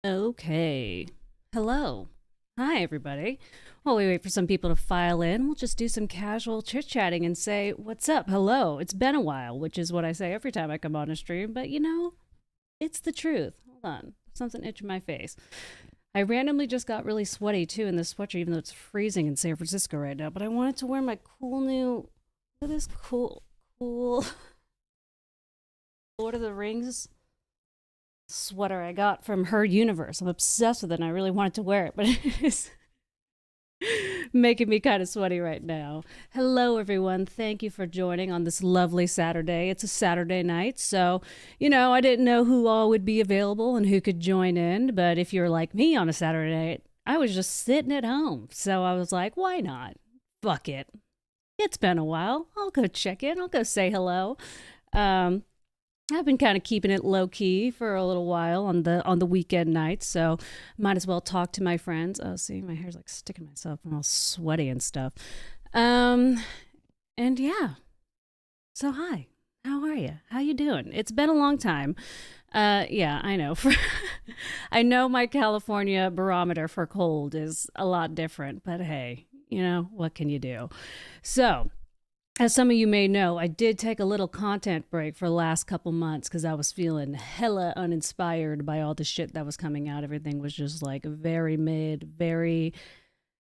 Okay. Hello. Hi, everybody. While we wait for some people to file in, we'll just do some casual chit chatting and say, "What's up? Hello. It's been a while," which is what I say every time I come on a stream, but it's the truth. Hold on. Something itching my face. I randomly just got really sweaty too in this sweatshirt, even though it's freezing in San Francisco right now, but I wanted to wear my cool new. Look at this cool Lord of the Rings sweater I got from her universe. I'm obsessed with it and I really wanted to wear it, but it is making me kind of sweaty right now. Hello, everyone. Thank you for joining on this lovely Saturday. It's a Saturday night, so, I didn't know who all would be available and who could join in, but if you're like me on a Saturday night, I was just sitting at home, so I was like, why not? Fuck it. It's been a while. I'll go check in. I'll go say hello. Um, I've been kind of keeping it low key for a little while on the weekend nights, so might as well talk to my friends. Oh, see, my hair's like sticking to myself. I'm all sweaty and stuff. Um, and yeah. So hi, how are you? How you doing? It's been a long time. Yeah, I know. I know my California barometer for cold is a lot different, but hey, what can you do? So as some of you may know, I did take a little content break for the last couple months because I was feeling hella uninspired by all the shit that was coming out. Everything was just like very mid, very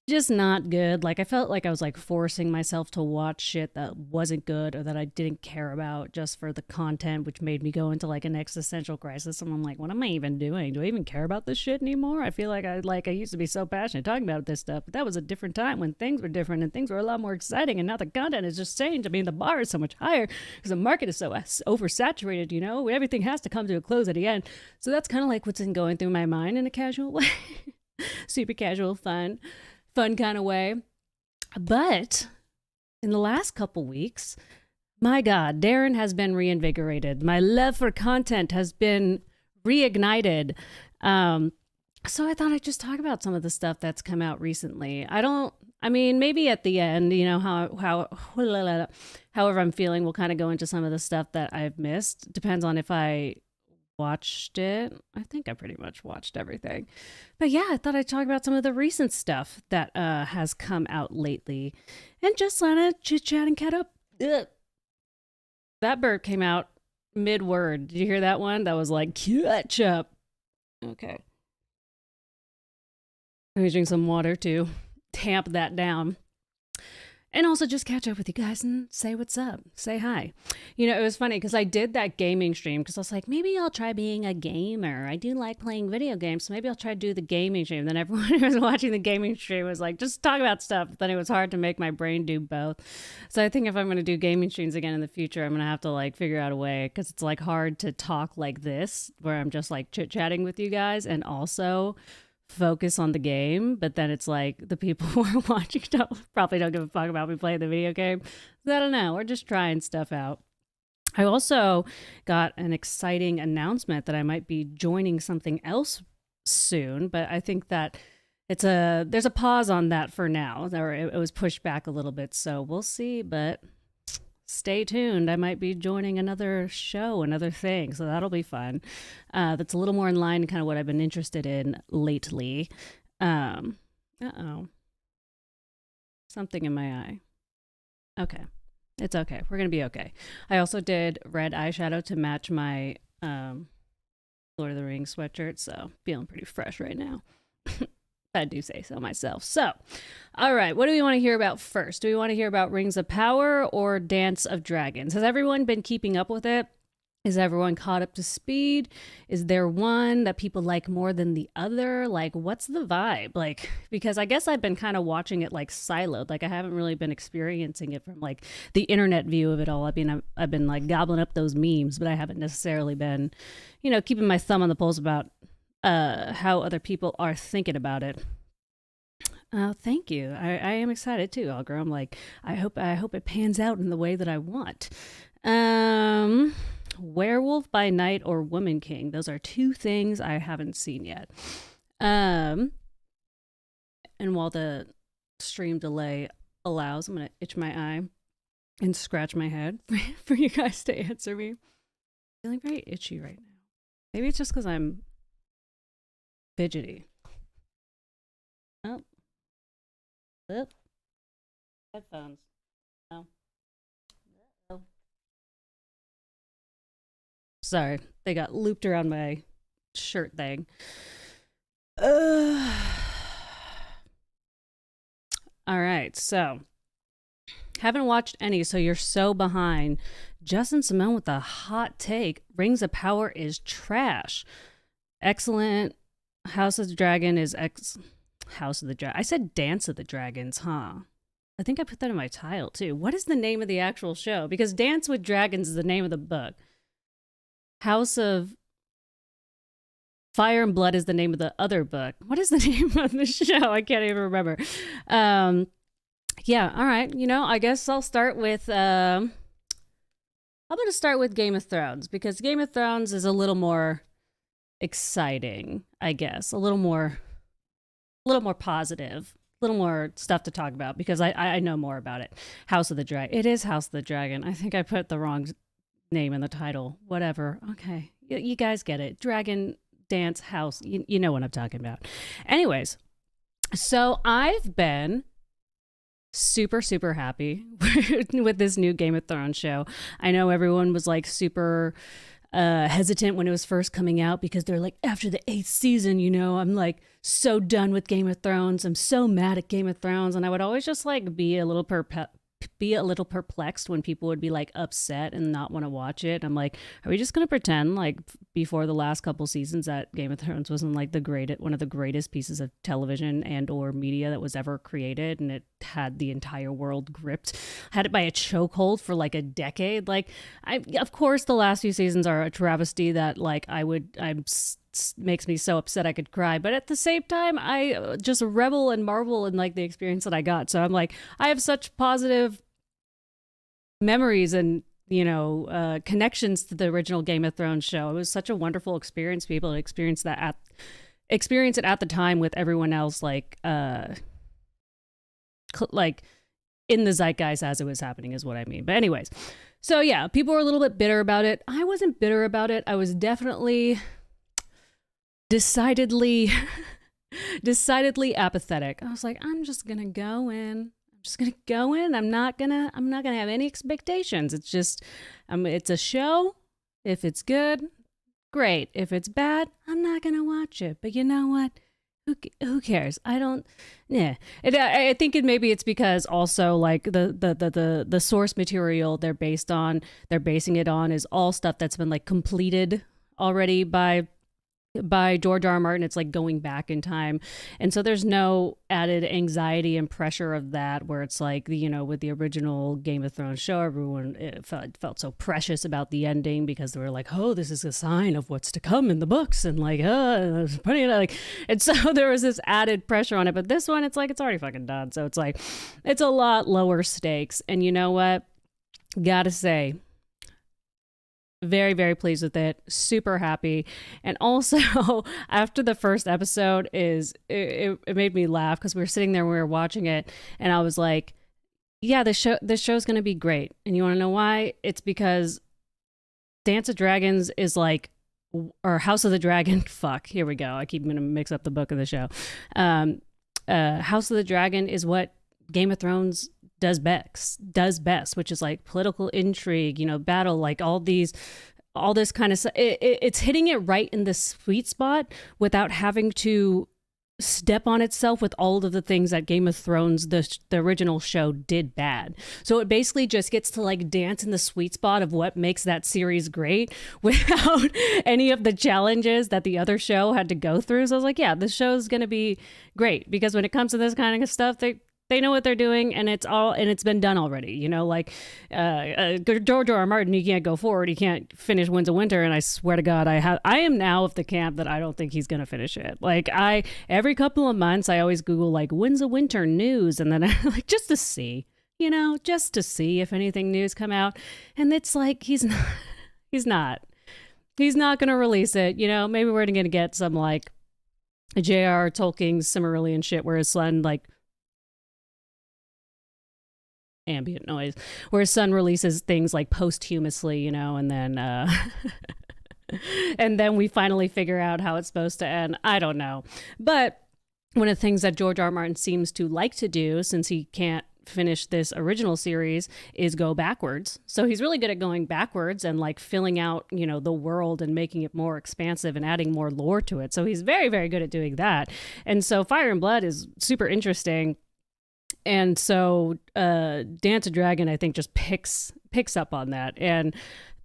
just not good. Like I felt like I was like forcing myself to watch shit that wasn't good or that I didn't care about just for the content, which made me go into like an existential crisis. And I'm like, what am I even doing? Do I even care about this shit anymore? I feel like I used to be so passionate talking about this stuff, but that was a different time when things were different and things were a lot more exciting. And now the content is just changed. I mean, the bar is so much higher because the market is so oversaturated. Everything has to come to a close at the end. So that's kind of like what's been going through my mind in a casual way, super casual, fun kind of way. But in the last couple weeks, my God, Daryn has been reinvigorated. My love for content has been reignited. So I thought I'd just talk about some of the stuff that's come out recently. I mean, maybe at the end, however I'm feeling, we'll kind of go into some of the stuff that I've missed. Depends on if I watched it. I think I pretty much watched everything. But yeah, I thought I'd talk about some of the recent stuff that has come out lately and just kind of chit chat and cat up. Ugh. That burp came out mid word. Did you hear that one? That was like ketchup. Okay. Let me drink some water to tamp that down. And also just catch up with you guys and say what's up, say hi. It was funny because I did that gaming stream because I was like, maybe I'll try being a gamer. I do like playing video games, so maybe I'll try to do the gaming stream. Then everyone who was watching the gaming stream was like, just talk about stuff. But then it was hard to make my brain do both. So I think if I'm going to do gaming streams again in the future, I'm going to have to like figure out a way because it's like hard to talk like this where I'm just like chit chatting with you guys and also focus on the game, but then it's like the people who are watching probably don't give a fuck about me playing the video game. So I don't know. We're just trying stuff out. I also got an exciting announcement that I might be joining something else soon, but I think that there's a pause on that for now. Or it was pushed back a little bit, so we'll see, but stay tuned. I might be joining another show, another thing, so that'll be fun. That's a little more in line to kind of what I've been interested in lately. Uh-oh. Something in my eye. Okay. It's okay. We're going to be okay. I also did red eyeshadow to match my Lord of the Rings sweatshirt, so feeling pretty fresh right now. I do say so myself. So, all right, what do we want to hear about first? Do we want to hear about Rings of Power or Dance of Dragons? Has everyone been keeping up with it? Is everyone caught up to speed? Is there one that people like more than the other? Like, what's the vibe? Like, because I guess I've been kind of watching it like siloed. Like, I haven't really been experiencing it from like the internet view of it all. I've been like gobbling up those memes, but I haven't necessarily been, keeping my thumb on the pulse about how other people are thinking about it. Thank you. I am excited too, Alger. I'm like, I hope it pans out in the way that I want. Werewolf by Night or Woman King. Those are two things I haven't seen yet. And while the stream delay allows, I'm gonna itch my eye and scratch my head for you guys to answer me. I'm feeling very itchy right now. Maybe it's just because I'm fidgety. Oh, oh. Headphones. Oh. Oh. Sorry, they got looped around my shirt thing. All right, so haven't watched any, so you're so behind. Justin Simone with a hot take. Rings of Power is trash. Excellent. House of the Dragon is House of the Dragon. I said Dance of the Dragons, huh? I think I put that in my title too. What is the name of the actual show? Because Dance with Dragons is the name of the book. House of Fire and Blood is the name of the other book. What is the name of the show? I can't even remember. Yeah, all right. I guess I'll start with I'm going to start with Game of Thrones because Game of Thrones is a little more exciting, I guess. A little more positive. A little more stuff to talk about because I know more about it. House of the Dragon. It is House of the Dragon. I think I put the wrong name in the title. Whatever. Okay. You guys get it. Dragon Dance House. You know what I'm talking about. Anyways, so I've been super, super happy with this new Game of Thrones show. I know everyone was like super hesitant when it was first coming out because they're like, after the 8th season, I'm like so done with Game of Thrones. I'm so mad at Game of Thrones. And I would always just like be a little perplexed when people would be like upset and not want to watch it. I'm like, are we just going to pretend like before the last couple seasons that Game of Thrones wasn't like one of the greatest pieces of television and or media that was ever created, and it had the entire world gripped, had it by a chokehold for like a decade? Like, of course the last few seasons are a travesty that like makes me so upset I could cry, but at the same time I just revel and marvel in like the experience that I got. So I'm like, I have such positive memories and connections to the original Game of Thrones show. It was such a wonderful experience. People to experience it at the time with everyone else like in the zeitgeist as it was happening is what I mean. But anyways, so yeah, people were a little bit bitter about it. I wasn't bitter about it. I was definitely decidedly apathetic. I was like, I'm just gonna go in. I'm not gonna have any expectations. It's just, it's a show. If it's good, great. If it's bad, I'm not gonna watch it. But you know what? Who cares? I don't. Yeah. I think maybe it's because also like the source material they're basing it on is all stuff that's been like completed already by George R. R. Martin. It's like going back in time. And so there's no added anxiety and pressure of that, where it's like, with the original Game of Thrones show, everyone felt so precious about the ending because they were like, oh, this is a sign of what's to come in the books. And like, and so there was this added pressure on it. But this one, it's like, it's already fucking done. So it's like, it's a lot lower stakes. And you know what? Gotta say, very, very pleased with it. Super happy. And also after the first episode it made me laugh because we were sitting there, we were watching it, and I was like, yeah, this show's going to be great. And you want to know why? It's because Dance of Dragons is like, or House of the Dragon. Fuck, here we go. I keep going to mix up the book of the show. House of the Dragon is what Game of Thrones does best, which is like political intrigue, battle, like all this kind of stuff. It's hitting it right in the sweet spot without having to step on itself with all of the things that Game of Thrones, the original show, did bad. So it basically just gets to like dance in the sweet spot of what makes that series great without any of the challenges that the other show had to go through. So I was like, yeah, this show is going to be great because when it comes to this kind of stuff, they know what they're doing, and it's been done already. Like George R. R. Martin, he can't go forward. He can't finish Winds of Winter, and I swear to God, I am now of the camp that I don't think he's gonna finish it. Like every couple of months, I always Google like Winds of Winter news, and then I like just to see if anything news come out, and it's like he's not gonna release it. Maybe we're gonna get some like J.R. Tolkien Silmarillion shit where his son like. Ambient noise where his son releases things like posthumously, and then And then we finally figure out how it's supposed to end. I don't know. But one of the things that George R. R. Martin seems to like to do, since he can't finish this original series, is go backwards. So he's really good at going backwards and like filling out, you know, the world and making it more expansive and adding more lore to it. So he's very, very good at doing that. And so Fire and Blood is super interesting. And so Dance of Dragon, I think, just picks up on that. And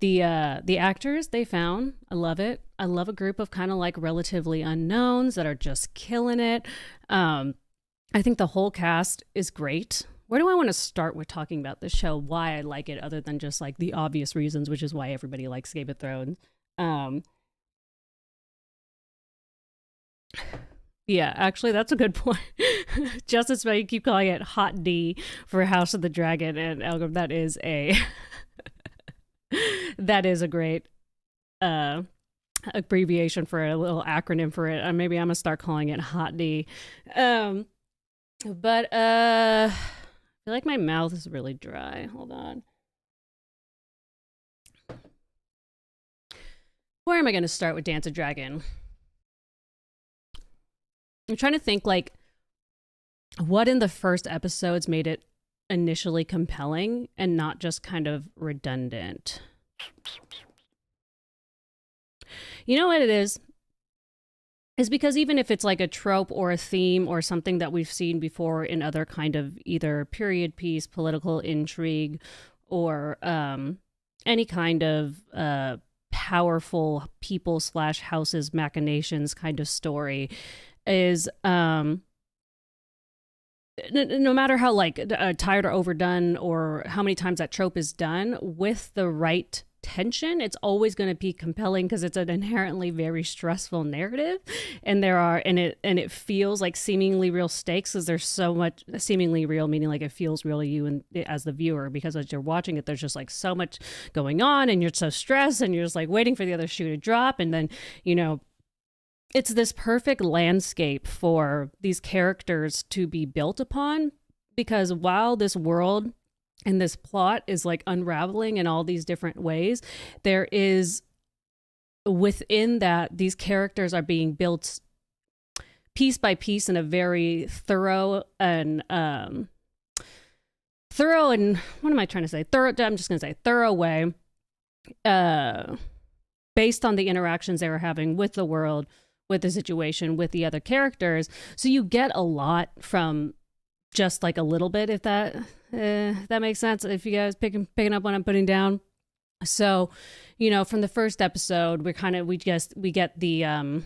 the actors they found, I love it. I love a group of kind of like relatively unknowns that are just killing it. I think the whole cast is great. Where do I want to start with talking about this show? Why I like it, other than just like the obvious reasons, which is why everybody likes Game of Thrones. Yeah, actually, that's a good point. Justice, you keep calling it Hot D for House of the Dragon, and Elgrim, that is a that is a great abbreviation for a little acronym for it. Maybe I'm gonna start calling it Hot D. But I feel like my mouth is really dry. Hold on. Where am I gonna start with Dance of Dragon? I'm trying to think, like, what in the first episodes made it initially compelling and not just kind of redundant. You know what it is? Is because even if it's like a trope or a theme or something that we've seen before in other kind of either period piece, political intrigue, or any kind of powerful people / houses machinations kind of story, is no matter how like tired or overdone or how many times that trope is done, with the right tension, it's always going to be compelling because it's an inherently very stressful narrative, and it feels like seemingly real stakes, because there's so much seemingly real, meaning like it feels real to you and as the viewer, because as you're watching it, there's just like so much going on, and you're so stressed, and you're just like waiting for the other shoe to drop, and then it's this perfect landscape for these characters to be built upon, because while this world and this plot is like unraveling in all these different ways, there is within that, these characters are being built piece by piece in a very thorough and what am I trying to say? I'm just going to say thorough way, based on the interactions they were having with the world, with the situation, with the other characters. So you get a lot from just like a little bit, if that makes sense, if you guys picking up what I'm putting down. So, from the first episode, we get the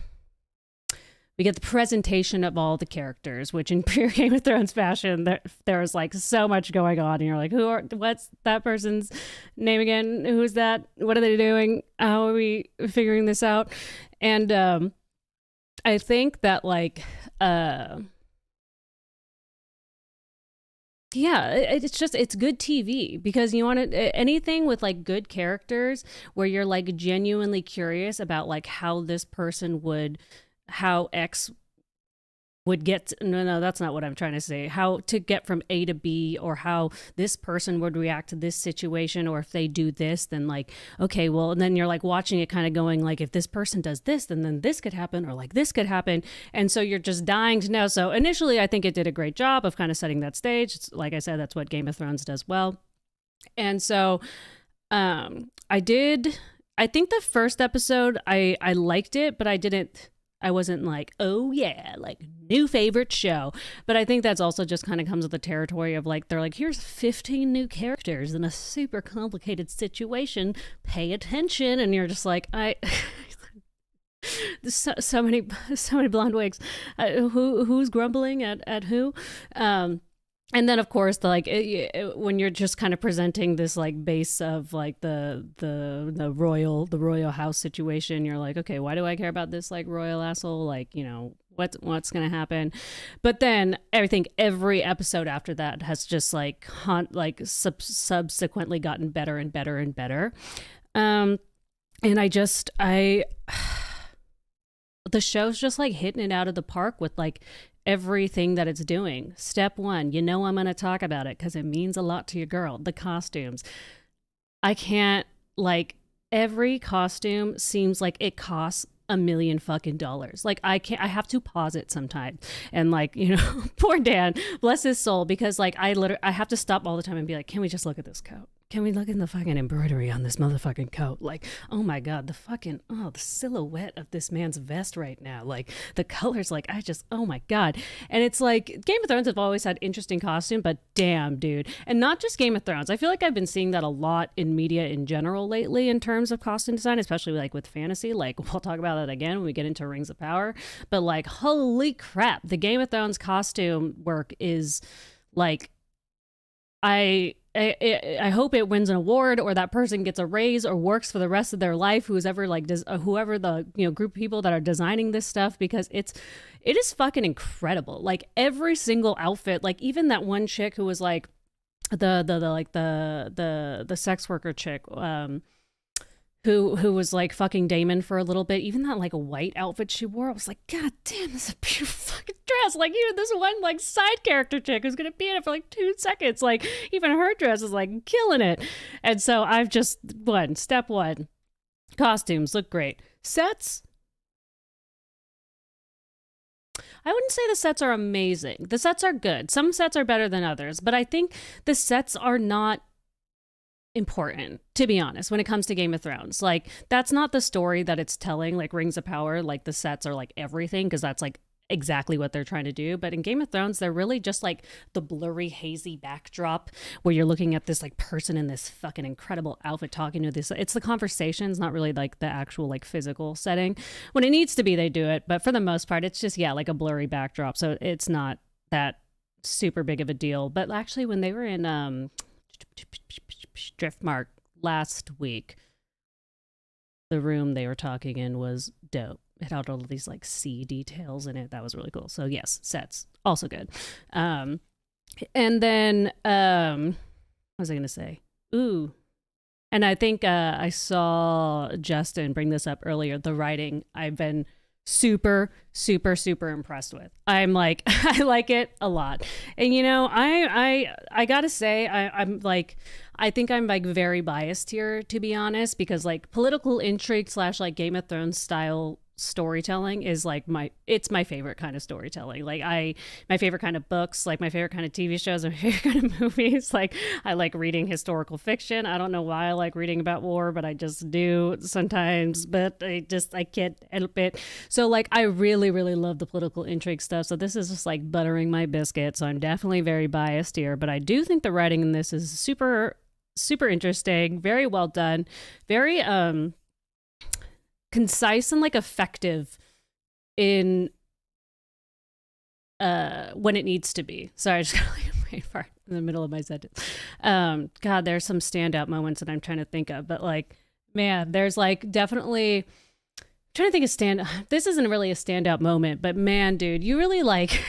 presentation of all the characters, which in pure Game of Thrones fashion, there's like so much going on, and you're like, what's that person's name again? Who's that? What are they doing? How are we figuring this out? And I think that like it's good TV, because you want anything with like good characters where you're like genuinely curious about like how X would get no, that's not what I'm trying to say. How to get from A to B, or how this person would react to this situation, or if they do this, then like, okay, well, and then you're like watching it kind of going like, if this person does this, then this could happen, or like this could happen. And so you're just dying to know. So initially, I think it did a great job of kind of setting that stage. It's, like I said, that's what Game of Thrones does well. And so I think the first episode, I liked it, but I wasn't like, oh yeah, like new favorite show. But I think that's also just kind of comes with the territory of like, they're like, here's 15 new characters in a super complicated situation. Pay attention. And you're just like, so many blonde wigs. Who's grumbling at who? And then, of course, when you're just kind of presenting this like base of like the royal house situation, you're like, okay, why do I care about this like royal asshole? Like, what's gonna happen? But then every episode after that has just like subsequently gotten better and better and better. And the show's just like hitting it out of the park with like everything that it's doing. Step one, I'm going to talk about it because it means a lot to your girl. The costumes. I can't every costume seems like it costs $1 million. Like I have to pause it sometimes. And like, poor Dan, bless his soul, because like I have to stop all the time and be like, can we just look at this coat? Can we look at the fucking embroidery on this motherfucking coat? Like, oh my God, the silhouette of this man's vest right now. Like the colors, like oh my God. And it's like Game of Thrones have always had interesting costume, but damn, dude. And not just Game of Thrones. I feel like I've been seeing that a lot in media in general lately in terms of costume design, especially like with fantasy. Like we'll talk about that again when we get into Rings of Power. But like, holy crap, the Game of Thrones costume work is like, I hope it wins an award, or that person gets a raise or works for the rest of their life, whoever the group of people that are designing this stuff, because it is fucking incredible. Like every single outfit, like even that one chick who was like the sex worker chick, who was like fucking Damon for a little bit. Even that like a white outfit she wore, I was like, God damn, this is a beautiful fucking dress. Like even this one like side character chick who's gonna be in it for like 2 seconds. Like even her dress is like killing it. And so I've just step one, costumes look great. Sets, I wouldn't say the sets are amazing. The sets are good. Some sets are better than others, but I think the sets are not important, to be honest, when it comes to Game of Thrones. Like that's not the story that it's telling. Like Rings of Power, like the sets are like everything, because that's like exactly what they're trying to do. But in Game of Thrones, they're really just like the blurry, hazy backdrop where you're looking at this like person in this fucking incredible outfit talking to this. It's the conversations, not really like the actual like physical setting. When it needs to be, they do it, but for the most part, it's just like a blurry backdrop. So it's not that super big of a deal. But actually, when they were in Driftmark last week, the room they were talking in was dope. It had all of these like sea details in it. That was really cool. So yes, sets also good. And then what was I gonna say? Ooh. And I think I saw Justin bring this up earlier. The writing, I've been super impressed with. I'm like, I like it a lot. And I gotta say, I'm like, I think I'm like very biased here, to be honest, because like political intrigue / like Game of Thrones style storytelling is like my favorite kind of storytelling. Like my favorite kind of books, like my favorite kind of TV shows, and my favorite kind of movies. Like I like reading historical fiction. I don't know why I like reading about war, but I just do sometimes, but I can't help it. So like I really love the political intrigue stuff. So this is just like buttering my biscuit. So I'm definitely very biased here, but I do think the writing in this is super interesting, very well done, very concise and like effective in when it needs to be. Sorry, I just got like a brain fart in the middle of my sentence. God, there's some standout moments that I'm trying to think of, but like, man, there's like definitely I'm trying to think of this isn't really a standout moment, but man, dude, you really like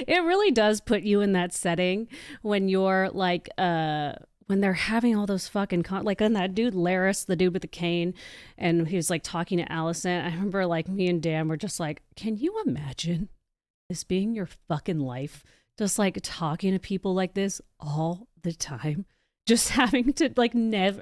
it really does put you in that setting when you're like when they're having all those fucking like, and that dude Laris, the dude with the cane, and he was like talking to Alicent. I remember like me and Dan were just like, can you imagine this being your fucking life? Just like talking to people like this all the time. Just having to like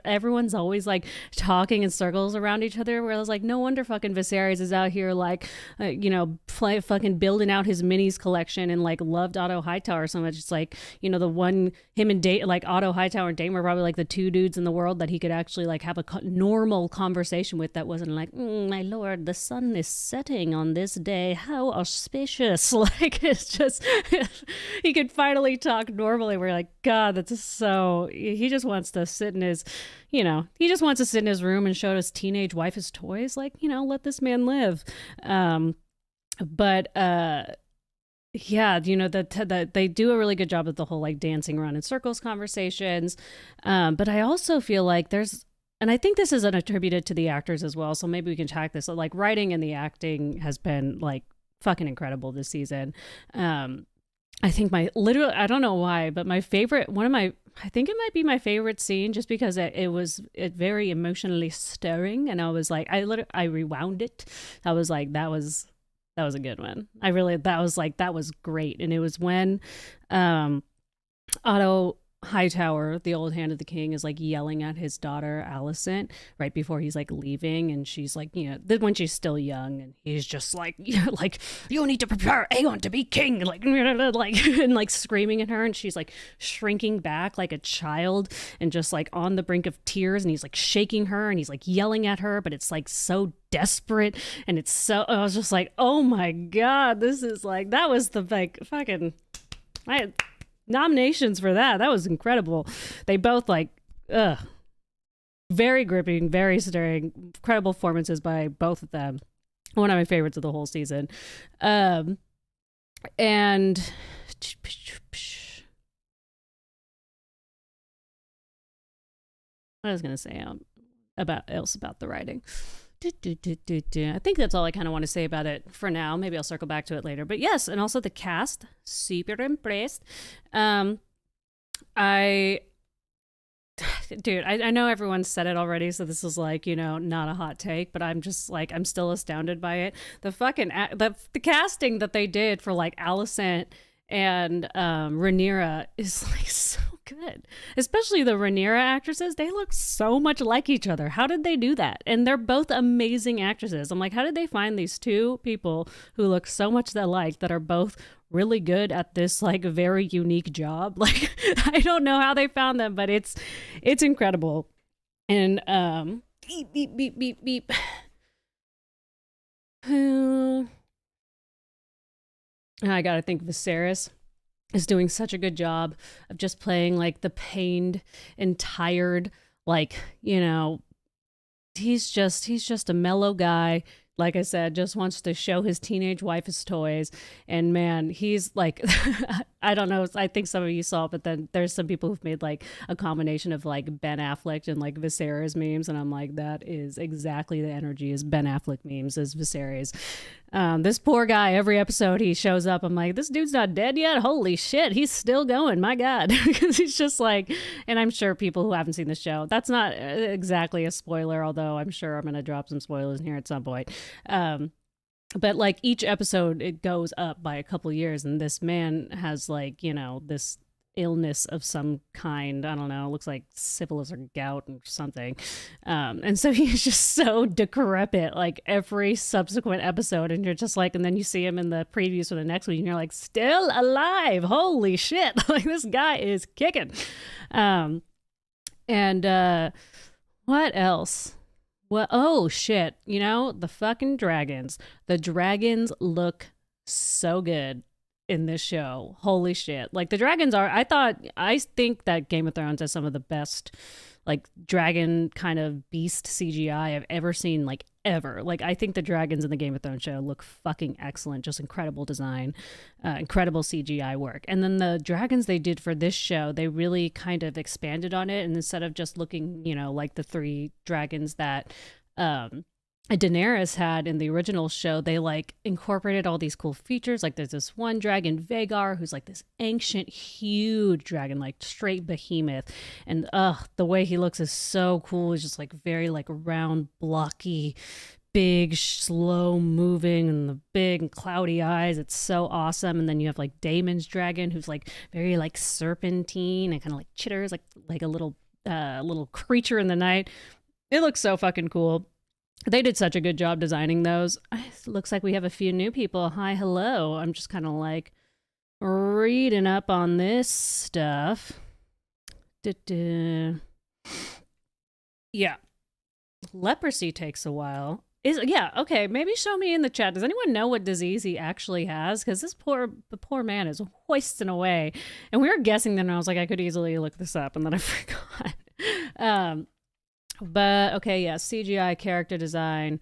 everyone's always like talking in circles around each other, where I was like, no wonder fucking Viserys is out here like fucking building out his minis collection and like loved Otto Hightower so much. It's like, the one, him and like Otto Hightower and Dame were probably like the two dudes in the world that he could actually like have a normal conversation with, that wasn't like, my lord, the sun is setting on this day, how auspicious. Like it's just he could finally talk normally. We're like, God, that's so, he just wants to sit in his, he just wants to sit in his room and show his teenage wife his toys. Like, let this man live. But yeah, that they do a really good job of the whole like dancing around in circles conversations. But I also feel like and I think this is attributed to the actors as well, so maybe we can track this. So like writing and the acting has been like fucking incredible this season. I think I don't know why, but my favorite, I think it might be my favorite scene, just because it was very emotionally stirring, and I was like, I rewound it. I was like, that was a good one. That was great. And it was when Otto Hightower, the old hand of the king, is like yelling at his daughter Alicent right before he's like leaving, and she's like, when she's still young, and he's just like, like, you need to prepare Aegon to be king, like, and like screaming at her, and she's like shrinking back like a child and just like on the brink of tears, and he's like shaking her, and he's like yelling at her, but it's like so desperate, and it's so, I was just like, oh my god, this is like, that was the like fucking, nominations for that. That was incredible. They both like, very gripping, very stirring, incredible performances by both of them. One of my favorites of the whole season. And what I was gonna say about the writing. I think that's all I kind of want to say about it for now. Maybe I'll circle back to it later. But yes, and also the cast, super impressed. I know everyone said it already, so this is like, not a hot take, but I'm just like, I'm still astounded by it. The fucking the casting that they did for like Alicent and Rhaenyra is like so good, especially the Rhaenyra actresses. They look so much like each other. How did they do that? And they're both amazing actresses. I'm like, how did they find these two people who look so much alike that are both really good at this like very unique job? Like, I don't know how they found them, but it's incredible. And beep beep beep beep beep. I gotta think Viserys is doing such a good job of just playing like the pained and tired, like, he's just a mellow guy. Like I said, just wants to show his teenage wife his toys. And man, he's like, I don't know. I think some of you saw it, but then there's some people who've made like a combination of like Ben Affleck and like Viserys memes. And I'm like, that is exactly the energy as Ben Affleck memes as Viserys. This poor guy, every episode he shows up, I'm like, this dude's not dead yet? Holy shit, he's still going, my God. Because he's just like, and I'm sure people who haven't seen the show, that's not exactly a spoiler, although I'm sure I'm going to drop some spoilers in here at some point. But like each episode, it goes up by a couple years, and this man has like, this illness of some kind. I don't know. It looks like syphilis or gout or something. And so he's just so decrepit, like every subsequent episode. And you're just like, and then you see him in the previews for the next week, and you're like, still alive. Holy shit. Like this guy is kicking. And what else? Well, oh shit. The fucking dragons. The dragons look so good in this show. Holy shit. Like the dragons I think that Game of Thrones has some of the best like dragon kind of beast CGI I've ever seen, like ever. Like I think the dragons in the Game of Thrones show look fucking excellent. Just incredible design, incredible CGI work. And then the dragons they did for this show, they really kind of expanded on it. And instead of just looking, like the three dragons that Daenerys had in the original show, they like incorporated all these cool features. Like there's this one dragon, Vhagar, who's like this ancient, huge dragon, like straight behemoth. And the way he looks is so cool. He's just like very like round, blocky, big, slow moving, and the big and cloudy eyes. It's so awesome. And then you have like Daemon's dragon, who's like very like serpentine and kind of like chitters, like a little creature in the night. It looks so fucking cool. They did such a good job designing those. It looks like we have a few new people. Hi, hello. I'm just kind of like reading up on this stuff. Yeah. Leprosy takes a while. Okay, maybe show me in the chat. Does anyone know what disease he actually has? Because the poor man is hoisting away. And we were guessing then, and I was like, I could easily look this up, and then I forgot. But okay, yeah, CGI, character design.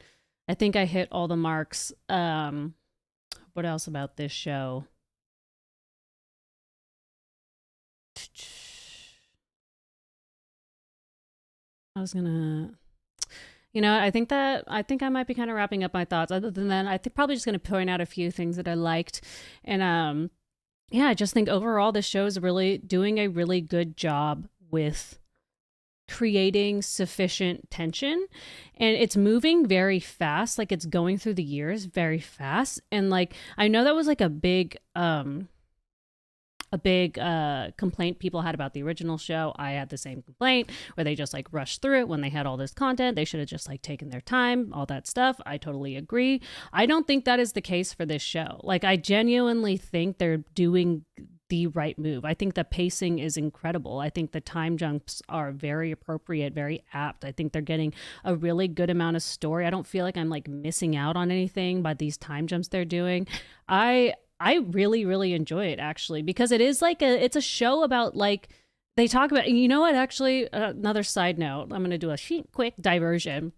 I think I hit all the marks. What else about this show? I was gonna, I think I might be kind of wrapping up my thoughts. Other than that, I think probably just gonna point out a few things that I liked, and yeah, I just think overall this show is really doing a really good job with creating sufficient tension, and it's moving very fast. Like it's going through the years very fast, and like I know that was like a big a big complaint people had about the original show. I had the same complaint where they just like rushed through it when they had all this content. They should have just like taken their time, all that stuff. I totally agree. I don't think that is the case for this show. Like, I genuinely think they're doing the right move. I think the pacing is incredible. I think the time jumps are very appropriate, very apt. I think they're getting a really good amount of story. I don't feel like I'm like missing out on anything by these time jumps they're doing. I really, really enjoy it, actually, because it is like it's a show about like, they talk about, you know what, actually, another side note, I'm going to do a quick diversion.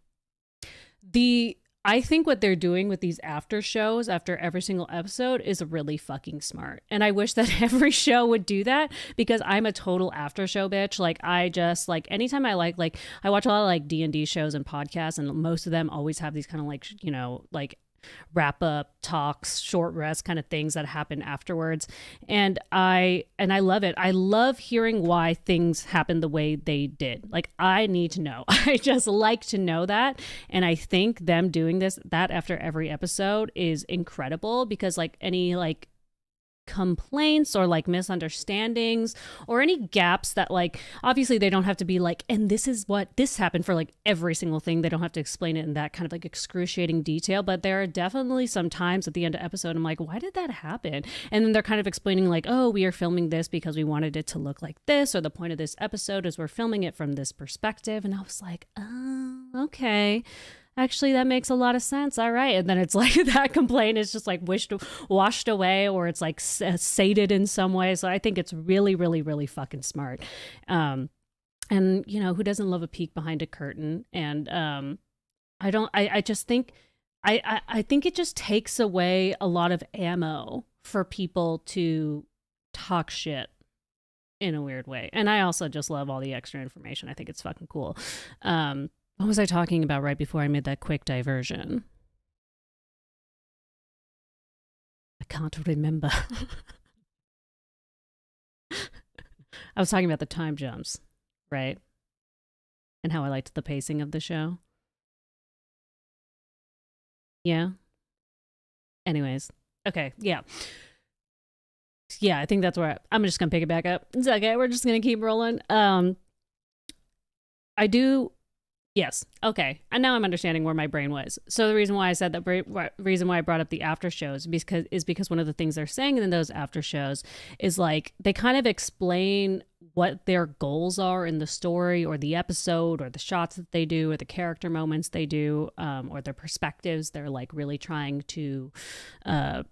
I think what they're doing with these after shows after every single episode is really fucking smart. And I wish that every show would do that, because I'm a total after show bitch. Like, I just like, anytime I like I watch a lot of like D&D shows and podcasts, and most of them always have these kind of like, you know, like wrap up talks, short rest kind of things that happen afterwards. And I love it. I love hearing why things happen the way they did. Like, I need to know. I just like to know that. And I think them doing that after every episode is incredible, because like any like complaints or like misunderstandings or any gaps that like, obviously they don't have to be like, and this is what this happened for like every single thing. They don't have to explain it in that kind of like excruciating detail, but there are definitely some times at the end of episode I'm like, why did that happen? And then they're kind of explaining like, oh, we are filming this because we wanted it to look like this, or the point of this episode is we're filming it from this perspective. And I was like, oh, okay, actually, that makes a lot of sense. All right. And then it's like that complaint is just like washed away, or it's like sated in some way. So I think it's really, really, really fucking smart. And, you know, who doesn't love a peek behind a curtain? And I just think, I think it just takes away a lot of ammo for people to talk shit in a weird way. And I also just love all the extra information. I think it's fucking cool. What was I talking about right before I made that quick diversion? I can't remember. I was talking about the time jumps, right? And how I liked the pacing of the show. Yeah. Anyways. Okay. Yeah. Yeah, I think that's where I'm just going to pick it back up. It's okay. We're just going to keep rolling. I do. Yes. Okay. And now I'm understanding where my brain was. So the reason why I said that, reason why I brought up the after shows is because one of the things they're saying in those after shows is like, they kind of explain what their goals are in the story or the episode or the shots that they do or the character moments they do, or their perspectives they're like really trying to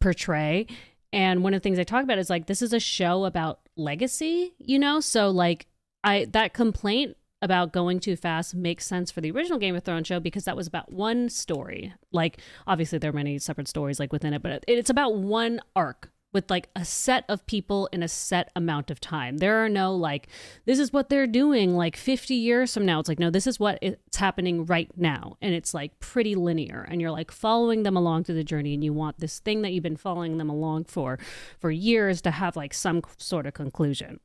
portray. And one of the things they talk about is like, this is a show about legacy, you know? So like that complaint about going too fast makes sense for the original Game of Thrones show, because that was about one story. Like, obviously there are many separate stories like within it, but it's about one arc with like a set of people in a set amount of time. There are no like, this is what they're doing like 50 years from now. It's like, no, this is what it's happening right now. And it's like pretty linear, and you're like following them along through the journey, and you want this thing that you've been following them along for years to have like some sort of conclusion.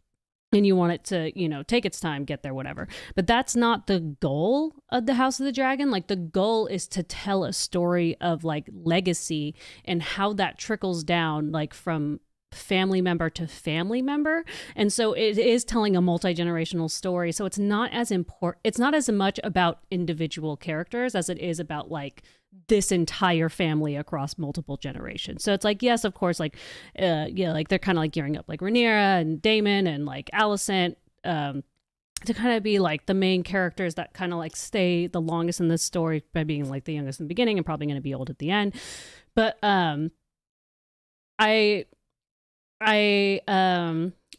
And you want it to, you know, take its time, get there, whatever. But that's not the goal of the House of the Dragon. Like, the goal is to tell a story of like legacy and how that trickles down, like from family member to family member. And so it is telling a multi-generational story. So it's not as important. It's not as much about individual characters as it is about like this entire family across multiple generations. So it's like, yes, of course, like, yeah, like they're kind of like gearing up like Rhaenyra and Daemon and like Alicent, to kind of be like the main characters that kind of like stay the longest in this story by being like the youngest in the beginning and probably going to be old at the end. But I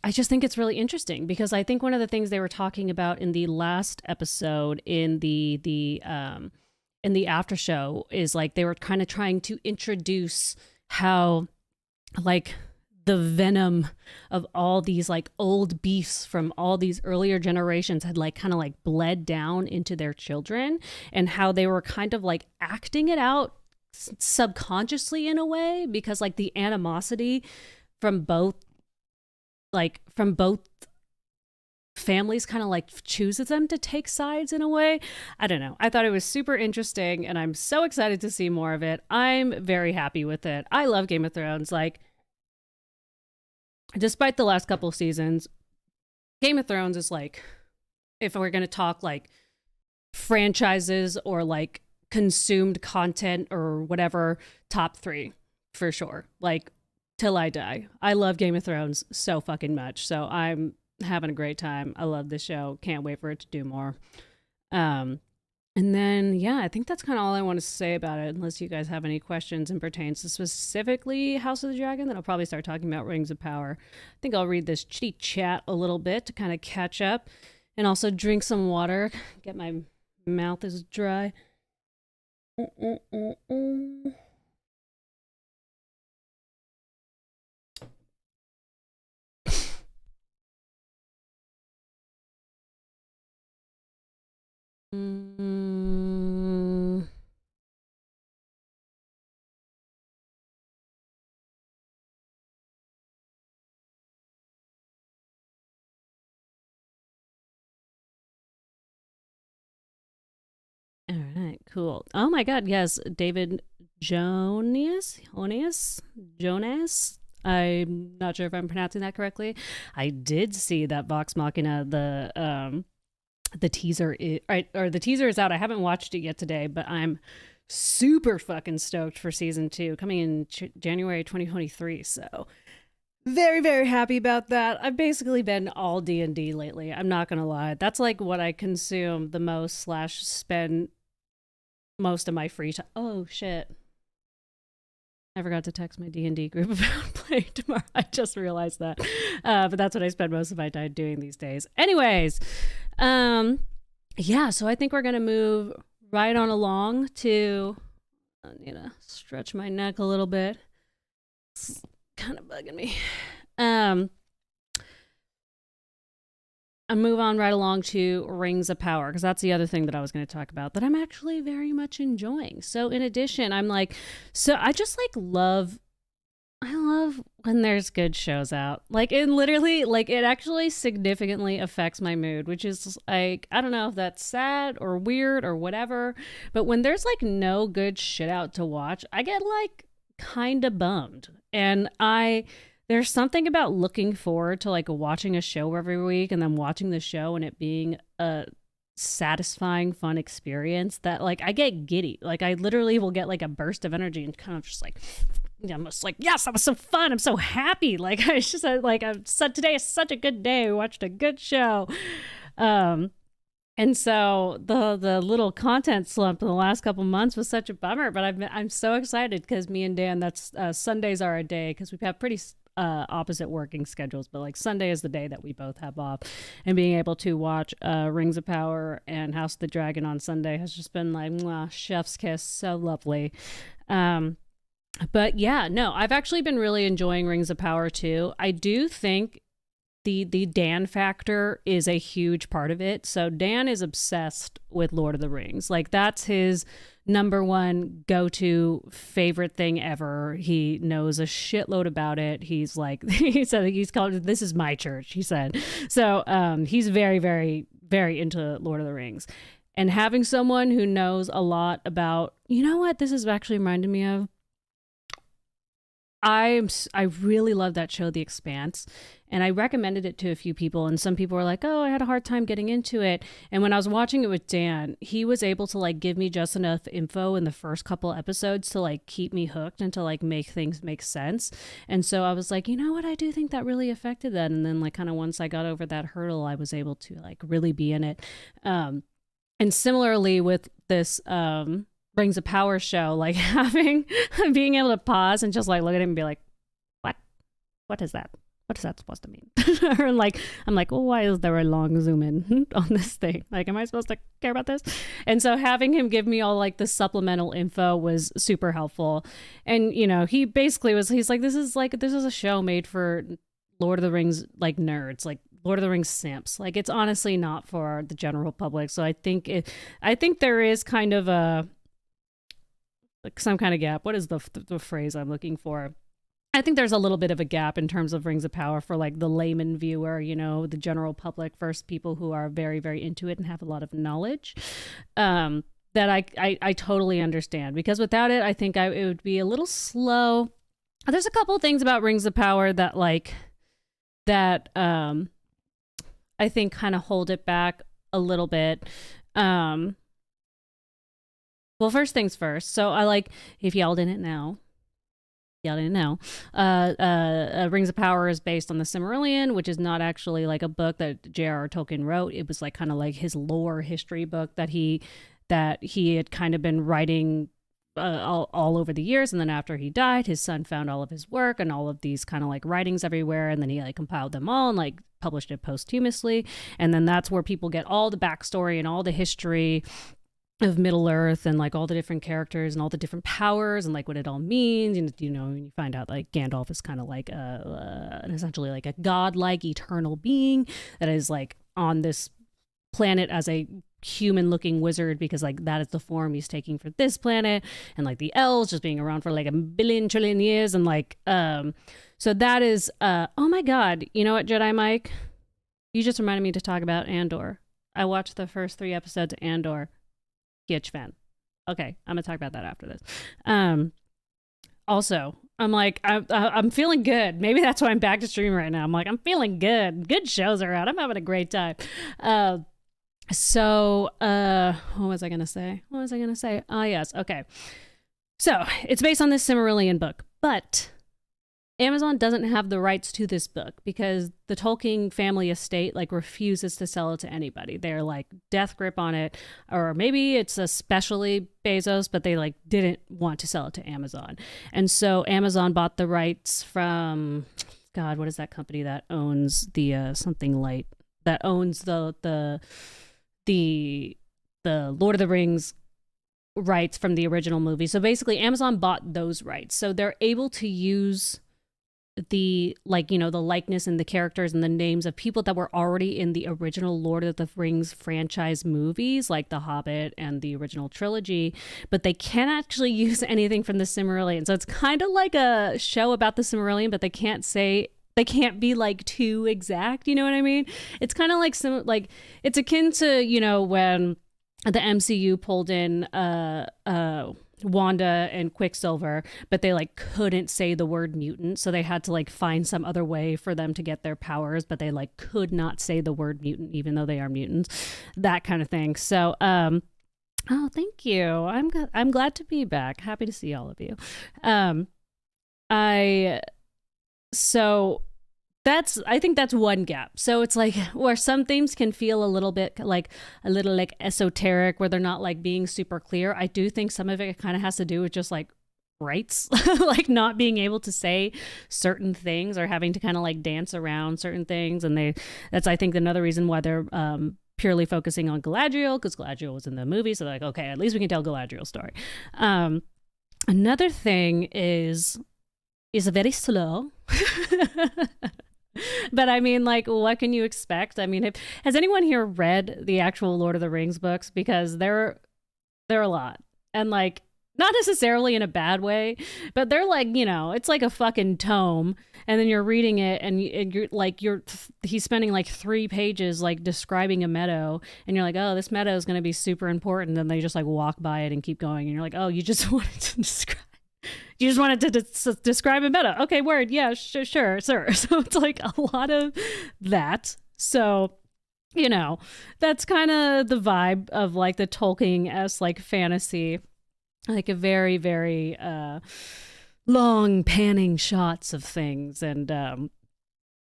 just think it's really interesting, because I think one of the things they were talking about in the last episode in the after show is like they were kind of trying to introduce how like the venom of all these like old beefs from all these earlier generations had like kind of like bled down into their children, and how they were kind of like acting it out subconsciously in a way, because like the animosity from both families kind of like chooses them to take sides in a way. I don't know. I thought it was super interesting, and I'm so excited to see more of it. I'm very happy with it. I love Game of Thrones. Like, despite the last couple seasons, Game of Thrones is like, if we're going to talk like franchises or like consumed content or whatever, top 3 for sure. Like, till I die. I love Game of Thrones so fucking much. So I'm having a great time. I love this show. Can't wait for it to do more. And then, yeah, I think that's kind of all I want to say about it, unless you guys have any questions and pertains to specifically House of the Dragon. Then I'll probably start talking about Rings of Power. I think I'll read this chitty chat a little bit to kind of catch up and also drink some water. Get my mouth is dry. All right, cool. Oh my God, yes, David Jonas. I'm not sure if I'm pronouncing that correctly. I did see that Vox Machina, the teaser is, right, or the teaser is out. I haven't watched it yet today, but I'm super fucking stoked for season 2 coming in January 2023. So very, very happy about that. I've basically been all D&D lately. I'm not gonna lie. That's like what I consume the most / spend most of my free time. Oh shit, I forgot to text my D&D group about playing tomorrow. I just realized that. But that's what I spend most of my time doing these days. Anyways, yeah, so I think we're gonna move right on along to, I need to stretch my neck a little bit. It's kind of bugging me. I move on right along to Rings of Power, because that's the other thing that I was going to talk about that I'm actually very much enjoying. So in addition, I'm like, so I just like I love when there's good shows out. Like, it literally, like, it actually significantly affects my mood, which is like, I don't know if that's sad or weird or whatever, but when there's like no good shit out to watch, I get like kind of bummed. And there's something about looking forward to like watching a show every week and then watching the show and it being a satisfying, fun experience that like I get giddy. Like I literally will get like a burst of energy and kind of just like, I'm just like, yes, that was so fun. I'm so happy. Like I just like, I'm said today is such a good day. We watched a good show. And so the little content slump in the last couple months was such a bummer, but I'm so excited because me and Dan, that's Sundays are our day because we have pretty opposite working schedules, but like Sunday is the day that we both have off, and being able to watch Rings of Power and House of the Dragon on Sunday has just been like, mwah, chef's kiss, so lovely. But yeah, no, I've actually been really enjoying Rings of Power too. I do think the Dan factor is a huge part of it. So Dan is obsessed with Lord of the Rings. Like that's his number one go-to favorite thing ever. He knows a shitload about it. He's like, he said he's called it, this is my church, he said. So he's very, very, very into Lord of the Rings. And having someone who knows a lot about, you know what this is actually reminding me of? I really love that show, The Expanse, and I recommended it to a few people, and some people were like, oh, I had a hard time getting into it. And when I was watching it with Dan, he was able to like give me just enough info in the first couple episodes to like keep me hooked and to like make things make sense. And so I was like, you know what, I do think that really affected that. And then like kind of once I got over that hurdle, I was able to like really be in it. And similarly with this Rings of Power show, like being able to pause and just like look at him and be like, what is that supposed to mean? Or like I'm like, well, why is there a long zoom in on this thing? Like, am I supposed to care about this? And so having him give me all like the supplemental info was super helpful. And you know, he basically he's like, this is a show made for Lord of the Rings like nerds, like Lord of the Rings simps. Like it's honestly not for the general public. So I think there is kind of a like some kind of gap. What is the phrase I'm looking for? I think there's a little bit of a gap in terms of Rings of Power for like the layman viewer, you know, the general public versus people who are very, very into it and have a lot of knowledge. That I totally understand, because without it, I think it would be a little slow. There's a couple of things about Rings of Power that like that I think kind of hold it back a little bit. Well, first things first. So I like, if y'all didn't know, Rings of Power is based on the Silmarillion, which is not actually like a book that J.R.R. Tolkien wrote. It was like kind of like his lore history book that he had kind of been writing all over the years. And then after he died, his son found all of his work and all of these kind of like writings everywhere, and then he like compiled them all and like published it posthumously. And then that's where people get all the backstory and all the history of Middle Earth and like all the different characters and all the different powers and like what it all means. And you know, you find out like Gandalf is kind of like essentially like a godlike eternal being that is like on this planet as a human looking wizard, because like that is the form he's taking for this planet, and like the elves just being around for like a billion trillion years. And like so that is oh my god, you know what, Jedi Mike, you just reminded me to talk about Andor. I watched the first 3 episodes of Andor. Huge fan. Okay, I'm gonna talk about that after this. Also, I'm like, I'm feeling good. Maybe that's why I'm back to stream right now. I'm like, I'm feeling good. Good shows are out. I'm having a great time. So what was I gonna say? Oh yes, okay. So it's based on this Silmarillion book, but Amazon doesn't have the rights to this book because the Tolkien family estate like refuses to sell it to anybody. They're like death grip on it, or maybe it's especially Bezos, but they like didn't want to sell it to Amazon. And so Amazon bought the rights from, God, what is that company that owns the something light, that owns the Lord of the Rings rights from the original movie. So basically Amazon bought those rights. So they're able to use the, like, you know, the likeness and the characters and the names of people that were already in the original Lord of the Rings franchise movies, like The Hobbit and the original trilogy, but they can't actually use anything from the Silmarillion. So it's kind of like a show about the Silmarillion, but they can't be like too exact, you know what I mean? It's kind of like it's akin to, you know, when the MCU pulled in Wanda and Quicksilver, but they like couldn't say the word mutant, so they had to like find some other way for them to get their powers, but they like could not say the word mutant even though they are mutants, that kind of thing. So oh, thank you. I'm glad to be back. Happy to see all of you. I think that's one gap. So it's like where some themes can feel a little esoteric, where they're not like being super clear. I do think some of it kind of has to do with just like rights, like not being able to say certain things or having to kind of like dance around certain things. And that's, I think, another reason why they're purely focusing on Galadriel, because Galadriel was in the movie. So they're like, okay, at least we can tell Galadriel's story. Another thing is very slow. But I mean, like, what can you expect? I mean, has anyone here read the actual Lord of the Rings books? Because they're a lot, and like not necessarily in a bad way, but they're like, you know, it's like a fucking tome, and then you're reading it, and he's spending like 3 pages like describing a meadow, and you're like, oh, this meadow is going to be super important, and they just like walk by it and keep going, and you're like, oh, you just wanted to describe. You just wanted to describe it better. Okay, word. Yeah, sure, sir. So it's like a lot of that. So, you know, that's kind of the vibe of like the Tolkien-esque like fantasy, like a very, very long panning shots of things. And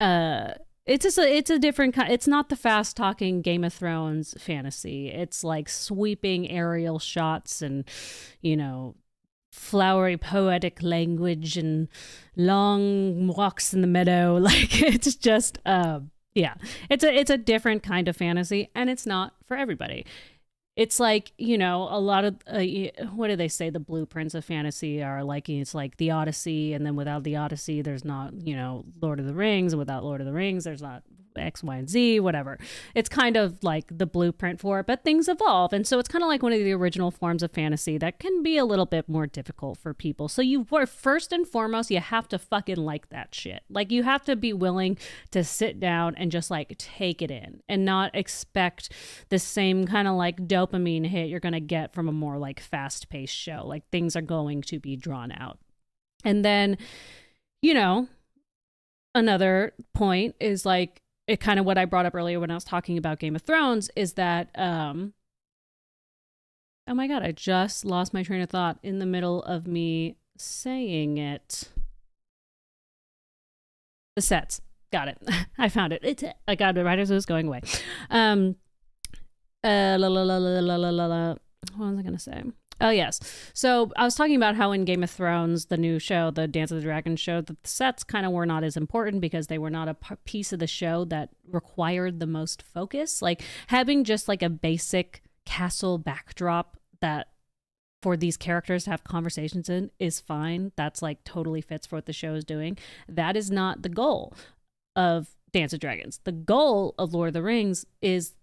it's a different kind. It's not the fast talking Game of Thrones fantasy. It's like sweeping aerial shots and, you know, flowery poetic language and long walks in the meadow. Like it's just yeah, it's a different kind of fantasy, and it's not for everybody. It's like, you know, a lot of what do they say, the blueprints of fantasy are like, it's like the Odyssey, and then without the Odyssey there's not, you know, Lord of the Rings, and without Lord of the Rings there's not X, Y, and Z, whatever. It's kind of like the blueprint for it, but things evolve. And so it's kind of like one of the original forms of fantasy that can be a little bit more difficult for people. So you were, first and foremost, you have to fucking like that shit. Like you have to be willing to sit down and just like take it in and not expect the same kind of like dopamine hit you're going to get from a more like fast paced show. Like things are going to be drawn out. And then, you know, another point is like it kind of what I brought up earlier when I was talking about Game of Thrones is that oh my god, I just lost my train of thought in the middle of me saying it. The sets. Got it. I found it. I got it right as it was going away. What was I going to say? Oh, yes. So I was talking about how in Game of Thrones, the new show, the Dance of the Dragon show, that the sets kind of were not as important because they were not a piece of the show that required the most focus. Like having just like a basic castle backdrop that for these characters to have conversations in is fine. That's like totally fits for what the show is doing. That is not the goal of Dance of Dragons. The goal of Lord of the Rings is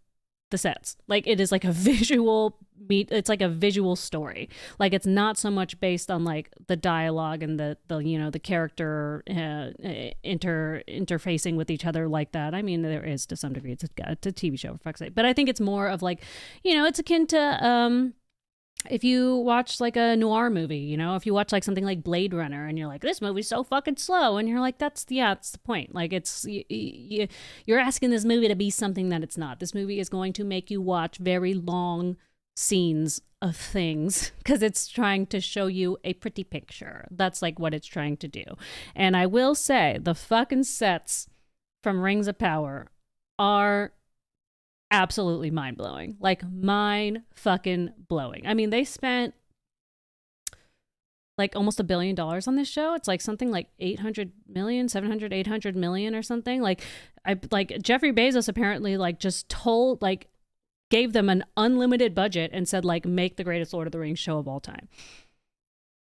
the sets. Like it is like a visual it's like a visual story. Like it's not so much based on like the dialogue and the you know the character interfacing with each other like that. I mean there is to some degree. It's a TV show for fuck's sake. But I think it's more of like, you know, it's akin to if you watch like a noir movie, you know, if you watch like something like Blade Runner and you're like, this movie's so fucking slow, and you're like, that's the point. Like it's you're asking this movie to be something that it's not. This movie is going to make you watch very long scenes of things because it's trying to show you a pretty picture. That's like what it's trying to do. And I will say the fucking sets from Rings of Power are absolutely mind-blowing. Like mind fucking blowing. I mean, they spent like almost $1 billion on this show. It's like something like 800 million, 700, 800 million or something. Like Jeffrey Bezos apparently like just told like gave them an unlimited budget and said like make the greatest Lord of the Rings show of all time.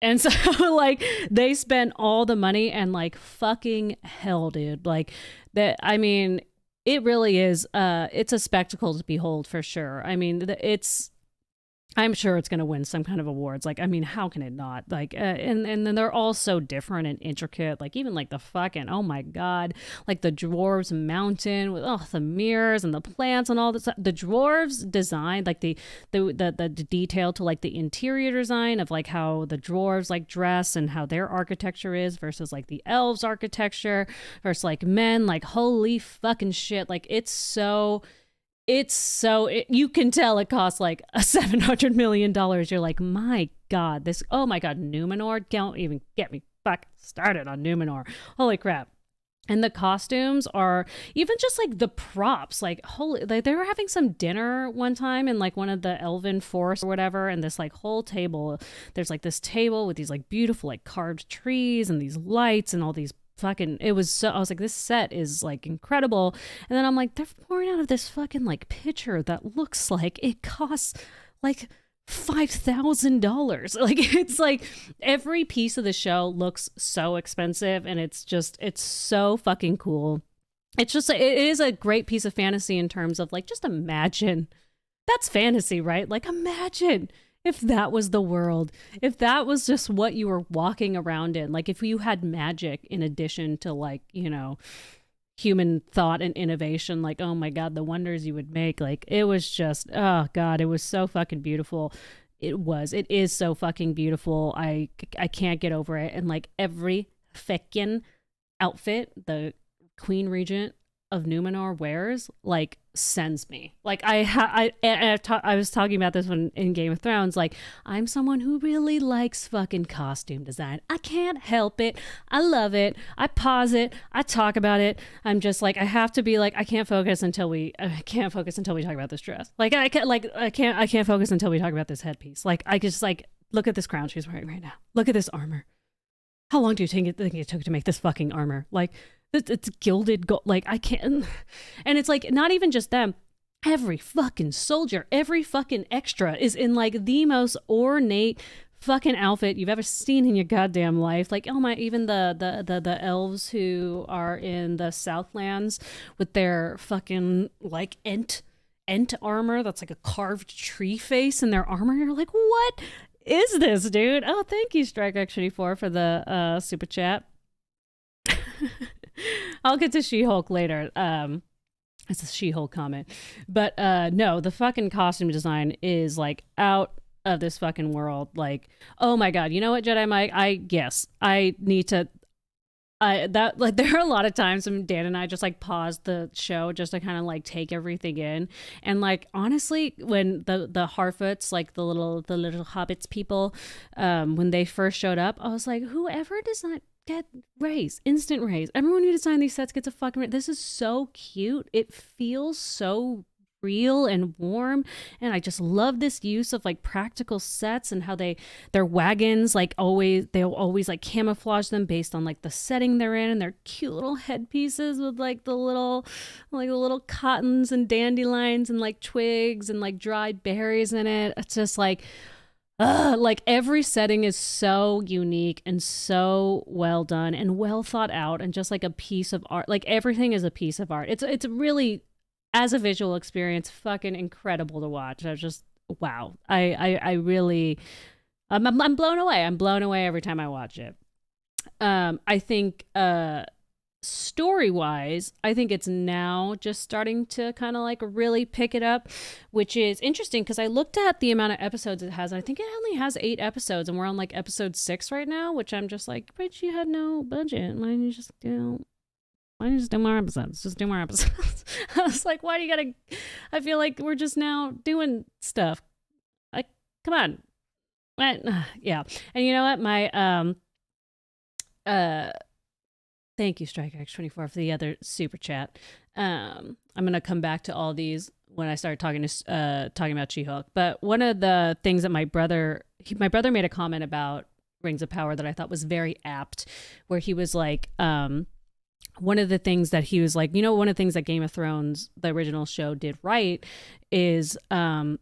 And so like they spent all the money and like fucking hell, dude. Like that, I mean, it really is. It's a spectacle to behold for sure. I mean, I'm sure it's going to win some kind of awards. Like, I mean, how can it not? Like, and then they're all so different and intricate. Like, even like the fucking, oh my God, like the dwarves mountain with the mirrors and the plants and all this. The dwarves design, like the detail to like the interior design of like how the dwarves like dress and how their architecture is versus like the elves architecture versus like men. Like, holy fucking shit! Like, you can tell it costs like $700 million. You're like, my God, oh my God, Numenor, don't even get me fucking started on Numenor. Holy crap. And the costumes are even just like the props, like holy, like they were having some dinner one time in like one of the elven forests or whatever. And this like whole table, there's like this table with these like beautiful like carved trees and these lights and all these fucking, it was so, I was like, this set is like incredible. And then I'm like, they're pouring out of this fucking like pitcher that looks like it costs like $5,000. Like it's like every piece of the show looks so expensive and it's so fucking cool. It's just, it is a great piece of fantasy in terms of like, just imagine, that's fantasy, right? Like imagine if that was the world, if that was just what you were walking around in, like if you had magic in addition to like, you know, human thought and innovation, like, oh my God, the wonders you would make. Like it was just, oh God, it was so fucking beautiful. It is so fucking beautiful. I can't get over it. And like every feckin' outfit the Queen Regent of Numenor wears like sends me. Like I was talking about this one in Game of Thrones. Like I'm someone who really likes fucking costume design. I can't help it. I love it. I pause it. I talk about it. I'm just like I have to be like I can't focus until we talk about this dress. Like I can't focus until we talk about this headpiece. Like I just like look at this crown she's wearing right now. Look at this armor. How long do you think it took to make this fucking armor? Like it's gilded gold. Like I can't, and it's like not even just them. Every fucking soldier, every fucking extra is in like the most ornate fucking outfit you've ever seen in your goddamn life. Like oh my, even the elves who are in the Southlands with their fucking like ent armor that's like a carved tree face in their armor. You're like, what is this, dude? Oh, thank you, StrikeX34 for the super chat. I'll get to She-Hulk later. It's a She-Hulk comment. But no, the fucking costume design is like out of this fucking world. Like, oh my God, you know what, Jedi Mike? I need to I that like there are a lot of times when Dan and I just like pause the show just to kind of like take everything in. And like honestly, when the Harfoots, like the little hobbits people, when they first showed up, I was like, whoever does not get raise, instant raise. Everyone who designed these sets gets a fucking raise. This is so cute. It feels so real and warm, and I just love this use of like practical sets and how their wagons like always they'll always like camouflage them based on like the setting they're in, and their cute little headpieces with like the little cottons and dandelions and like twigs and like dried berries in it. It's just like every setting is so unique and so well done and well thought out and just like a piece of art. Like everything is a piece of art. It's really, as a visual experience, fucking incredible to watch. I was just wow. I really I'm blown away. I'm blown away every time I watch it. I think story wise, I think it's now just starting to kind of like really pick it up, which is interesting because I looked at the amount of episodes it has. And I think it only has 8 episodes, and we're on like episode 6 right now, which I'm just like, but you had no budget. Why don't you just do more episodes? Just do more episodes. I was like, why do you gotta? I feel like we're just now doing stuff. Like, come on. Yeah. And you know what? My thank you, StrikeX24, for the other super chat. I'm gonna come back to all these when I start talking about She-Hulk. But one of the things that my brother made a comment about Rings of Power that I thought was very apt, where he was like, one of the things that he was like, one of the things that Game of Thrones, the original show, did right is in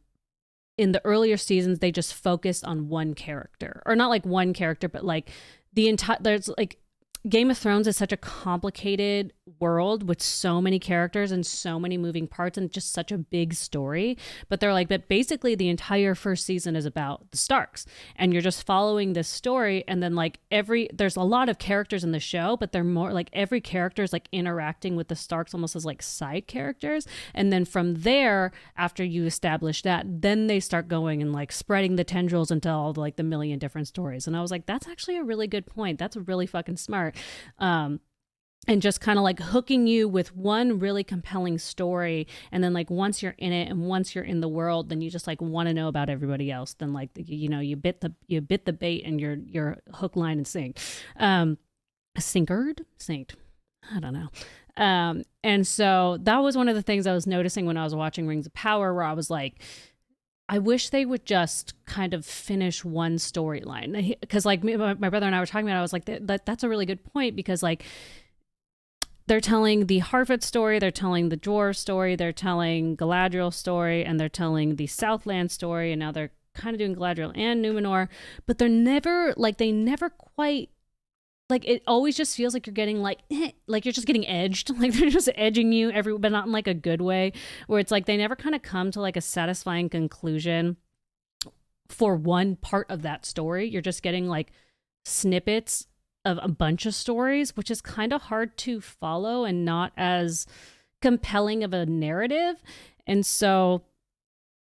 the earlier seasons they just focused on one character, or not like one character, but like the entire, there's like, Game of Thrones is such a complicated world with so many characters and so many moving parts and just such a big story. But they're like, but basically the entire first season is about the Starks, and you're just following this story. And then like there's a lot of characters in the show, but they're more like every character is like interacting with the Starks almost as like side characters. And then from there, after you establish that, then they start going and like spreading the tendrils into all like the million different stories. And I was like, that's actually a really good point. That's really fucking smart. And just kind of like hooking you with one really compelling story, and then like once you're in it and once you're in the world, then you just like want to know about everybody else. Then like you bit the bait, and you're hook, line, and sink, synced. I don't know. And so that was one of the things I was noticing when I was watching Rings of Power, where I was like, I wish they would just kind of finish one storyline. Because like my brother and I were talking about it, I was like, that's a really good point, because like they're telling the Harfoot story, they're telling the Dwarf story, they're telling Galadriel story, and they're telling the Southland story, and now they're kind of doing Galadriel and Numenor, but they never quite, like, it always just feels like you're getting like you're just getting edged, like they're just edging you but not in like a good way, where it's like they never kind of come to like a satisfying conclusion for one part of that story. You're just getting like snippets of a bunch of stories, which is kind of hard to follow and not as compelling of a narrative. And so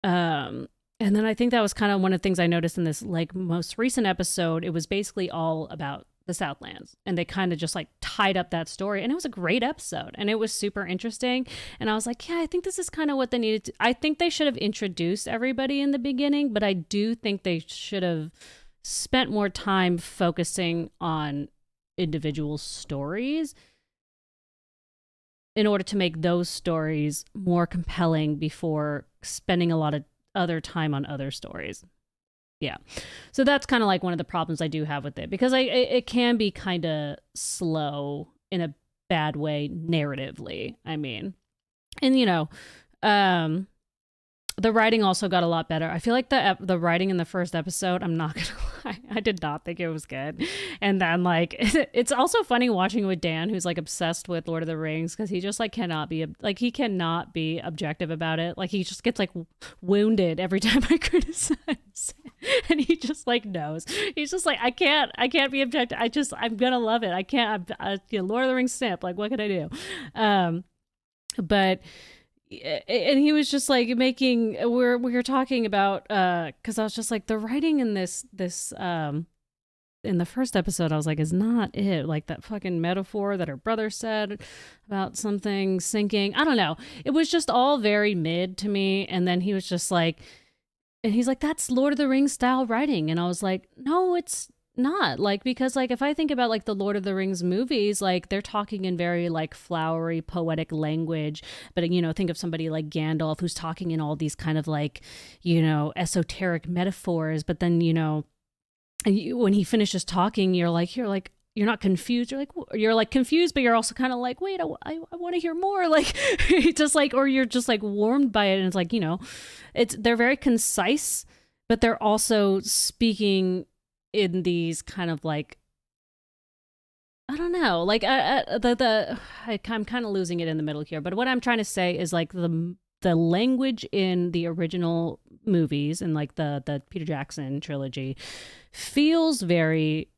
and then I think that was kind of one of the things I noticed in this like most recent episode. It was basically all about the Southlands, and they kind of just like tied up that story, and it was a great episode, and it was super interesting. And I was like, yeah, I think this is kind of what they needed to. I think they should have introduced everybody in the beginning, but I do think they should have spent more time focusing on individual stories in order to make those stories more compelling before spending a lot of other time on other stories. Yeah. So that's kind of like one of the problems I do have with it, because it can be kind of slow in a bad way narratively. I mean, and the writing also got a lot better. I feel like the writing in the first episode, I'm not gonna lie, I did not think it was good. And then like it's also funny watching with Dan, who's like obsessed with Lord of the Rings, because he just like cannot be objective about it. Like he just gets like wounded every time I criticize, and he just like knows. He's just like, I can't be objective. I'm gonna love it. I can't. Lord of the Rings simp. Like what can I do? But. And he was just like we were talking about because I was just like, the writing in this in the first episode, I was like, is not it. Like that fucking metaphor that her brother said about something sinking. I don't know. It was just all very mid to me. And then he was just like, and he's like, that's Lord of the Rings style writing. And I was like, no, it's not. Like, because like if I think about like the Lord of the Rings movies, like they're talking in very like flowery, poetic language. But, you know, think of somebody like Gandalf who's talking in all these kind of like, you know, esoteric metaphors. But then, you know, when he finishes talking, you're you're not confused. You're like confused, but you're also kind of like, wait, I want to hear more. Like, just like, or you're just like warmed by it. And it's like, you know, they're very concise, but they're also speaking in these kind of like, I don't know, like I'm kind of losing it in the middle here. But what I'm trying to say is like the language in the original movies and like the Peter Jackson trilogy feels very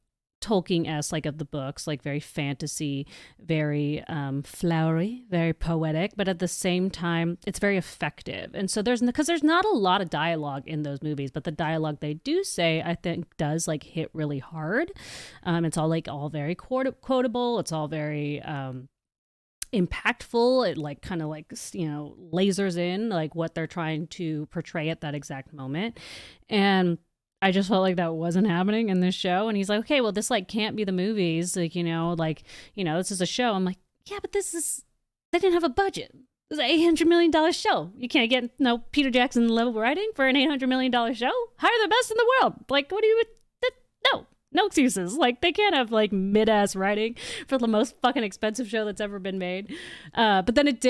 Tolkien-esque, like of the books, like very fantasy, very flowery, very poetic, but at the same time, it's very effective. And so there's not a lot of dialogue in those movies, but the dialogue they do say, I think, does like hit really hard. It's all very quotable. It's all very impactful. It like kind of like, you know, lasers in like what they're trying to portray at that exact moment. And I just felt like that wasn't happening in this show. And he's like, okay, well, this like can't be the movies. Like, you know, this is a show. I'm like, yeah, but they didn't have a budget. It's an $800 million show. You can't get no Peter Jackson level writing for an $800 million show. Hire the best in the world. Like, what do you, no excuses. Like, they can't have like mid-ass writing for the most fucking expensive show that's ever been made. But then it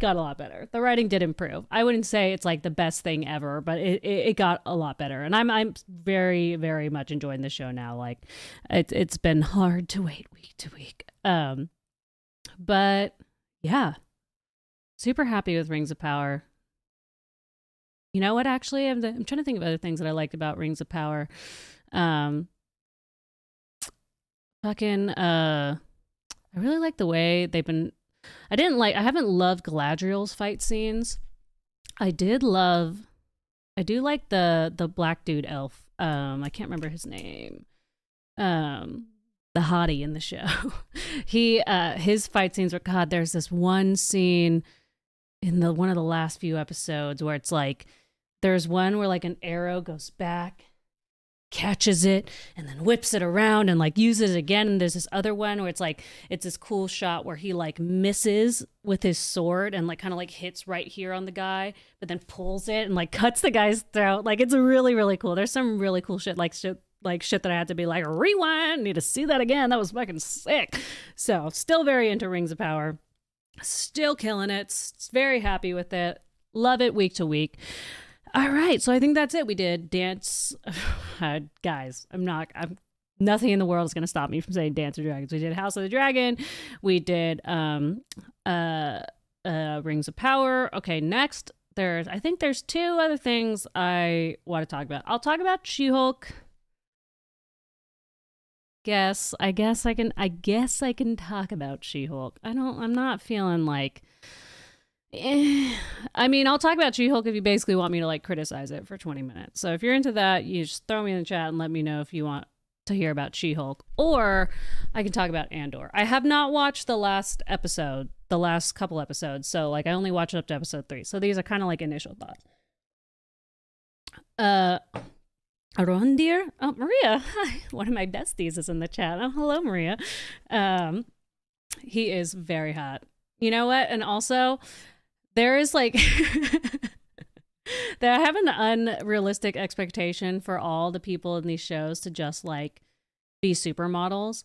got a lot better. The writing did improve. I wouldn't say it's like the best thing ever, but it got a lot better. And I'm very, very much enjoying the show now. Like, it's been hard to wait week to week. But yeah, super happy with Rings of Power. You know what? Actually, I'm trying to think of other things that I liked about Rings of Power. I really like the way I haven't loved Galadriel's fight scenes. I do like the black dude elf. I can't remember his name. The hottie in the show. His fight scenes were, God, there's this one scene in one of the last few episodes where it's like, there's one where like an arrow goes back, catches it, and then whips it around and like uses it again. And there's this other one where it's this cool shot where he like misses with his sword and like kind of like hits right here on the guy, but then pulls it and like cuts the guy's throat. Like, it's really, really cool. There's some really cool shit that I had to be like, rewind, need to see that again. That was fucking sick. So still very into Rings of Power, still killing it. Very happy with it. Love it week to week. All right, so I think that's it. We did Dance. Guys, nothing in the world is going to stop me from saying Dance of Dragons. We did House of the Dragon. We did Rings of Power. Okay, next, I think there's two other things I want to talk about. I'll talk about She-Hulk. I guess I can talk about She-Hulk. I'm not feeling like... I mean, I'll talk about She-Hulk if you basically want me to like criticize it for 20 minutes. So if you're into that, you just throw me in the chat and let me know if you want to hear about She-Hulk, or I can talk about Andor. I have not watched the last couple episodes. So like I only watched up to episode 3. So these are kind of like initial thoughts. Arondir? Oh, Maria. Hi. One of my besties is in the chat. Oh, hello, Maria. He is very hot. You know what? And also, there is like that I have an unrealistic expectation for all the people in these shows to just like be supermodels,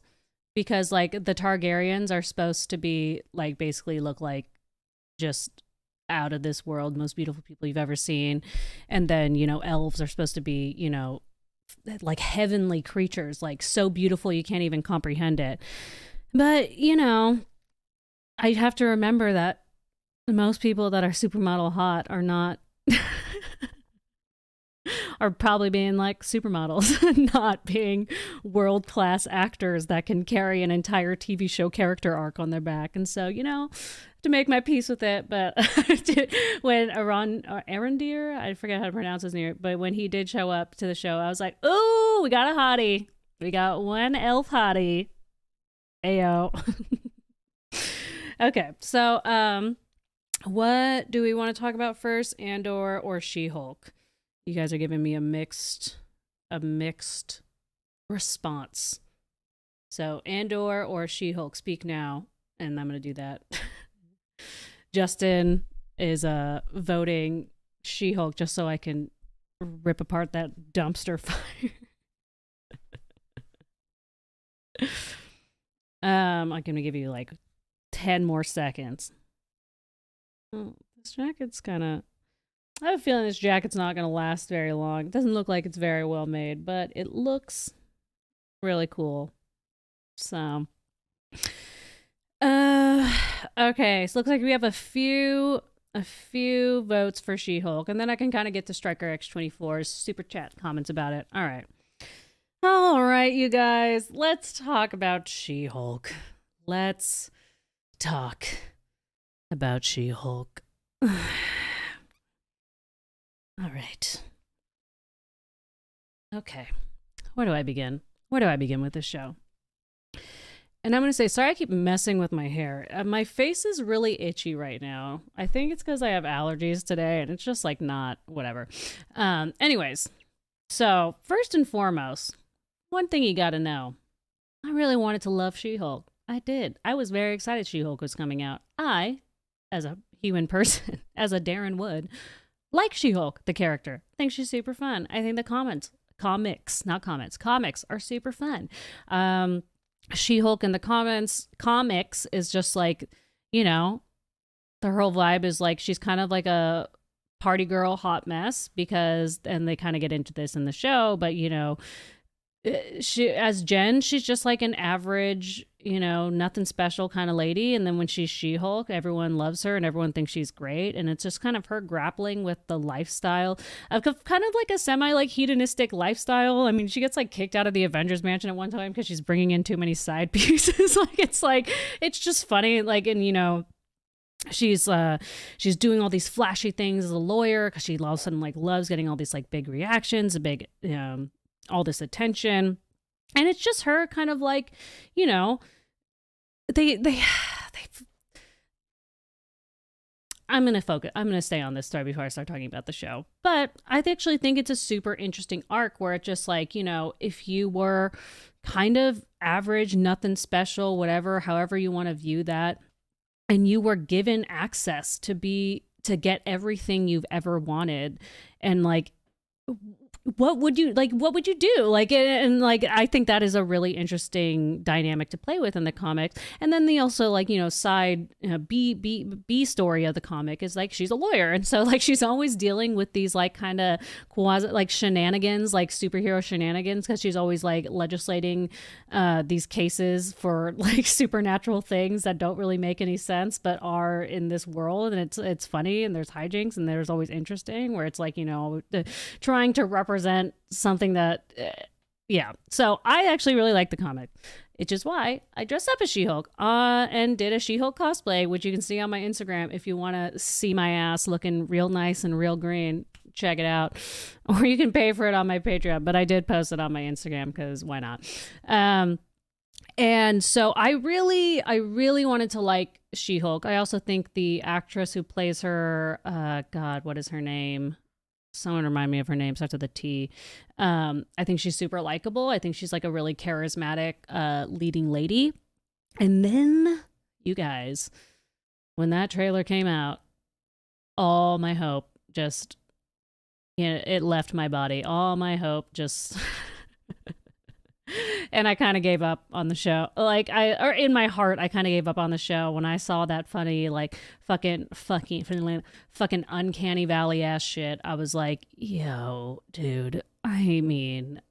because like the Targaryens are supposed to be like basically look like just out of this world, most beautiful people you've ever seen. And then, you know, elves are supposed to be, you know, like heavenly creatures, like so beautiful you can't even comprehend it. But, you know, I have to remember that most people that are supermodel hot are not are probably being like supermodels, not being world-class actors that can carry an entire TV show character arc on their back. And so, you know, to make my peace with it, but when Arondir, I forget how to pronounce his name, but when he did show up to the show, I was like, ooh, we got a hottie. We got one elf hottie. Ayo. Okay, so what do we want to talk about first, Andor or She-Hulk? You guys are giving me a mixed response. So Andor or She-Hulk, speak now, and I'm gonna do that. Justin is voting She-Hulk just so I can rip apart that dumpster fire. I'm gonna give you like 10 more seconds. Oh, this jacket's kind of... I have a feeling this jacket's not going to last very long. It doesn't look like it's very well made, but it looks really cool. So, okay. So, looks like we have a few votes for She-Hulk, and then I can kind of get to Striker X24's super chat comments about it. All right, you guys. Let's talk about She-Hulk. Let's talk about She-Hulk. All right. Okay. Where do I begin? Where do I begin with this show? And I'm going to say, sorry I keep messing with my hair. My face is really itchy right now. I think it's because I have allergies today, and it's just like not whatever. Anyways, so first and foremost, one thing you got to know. I really wanted to love She-Hulk. I did. I was very excited She-Hulk was coming out. I, as a human person, as a Daryn would, like She-Hulk, the character. I think she's super fun. I think the comics are super fun. She-Hulk in the comics is just like, you know, the whole vibe is like she's kind of like a party girl hot mess and they kind of get into this in the show, but you know, she as Jen, she's just like an average, you know, nothing special kind of lady. And then when she's She-Hulk, everyone loves her and everyone thinks she's great. And it's just kind of her grappling with the lifestyle of kind of like a semi like hedonistic lifestyle. I mean, she gets like kicked out of the Avengers mansion at one time because she's bringing in too many side pieces. It's just funny. Like, and you know, she's doing all these flashy things as a lawyer because she all of a sudden like loves getting all these like big reactions, all this attention. And it's just her kind of like, you know, I'm going to stay on this story before I start talking about the show. But I actually think it's a super interesting arc where it's just like, you know, if you were kind of average, nothing special, whatever, however you want to view that, and you were given access to get everything you've ever wanted, and like, what would you do? Like, and like, I think that is a really interesting dynamic to play with in the comics. And then the also like, you know, side B story of the comic is like she's a lawyer, and so like she's always dealing with these like kind of quasi like shenanigans, like superhero shenanigans, because she's always like legislating these cases for like supernatural things that don't really make any sense but are in this world. And it's funny, and there's hijinks, and there's always interesting where it's like, you know, trying to represent something that so I actually really like the comic, which is why I dressed up as She-Hulk and did a She-Hulk cosplay, which you can see on my Instagram if you want to see my ass looking real nice and real green. Check it out, or you can pay for it on my Patreon, but I did post it on my Instagram because why not. And so I really wanted to like She-Hulk. I also think the actress who plays her, God, what is her name? Someone remind me of her name, starts with a T. I think she's super likable. I think she's like a really charismatic leading lady. And then, you guys, when that trailer came out, all my hope just, it left my body. All my hope just... And I kind of gave up on the show. Like in my heart, I kind of gave up on the show when I saw that funny, like fucking uncanny valley ass shit. I was like, yo, dude. It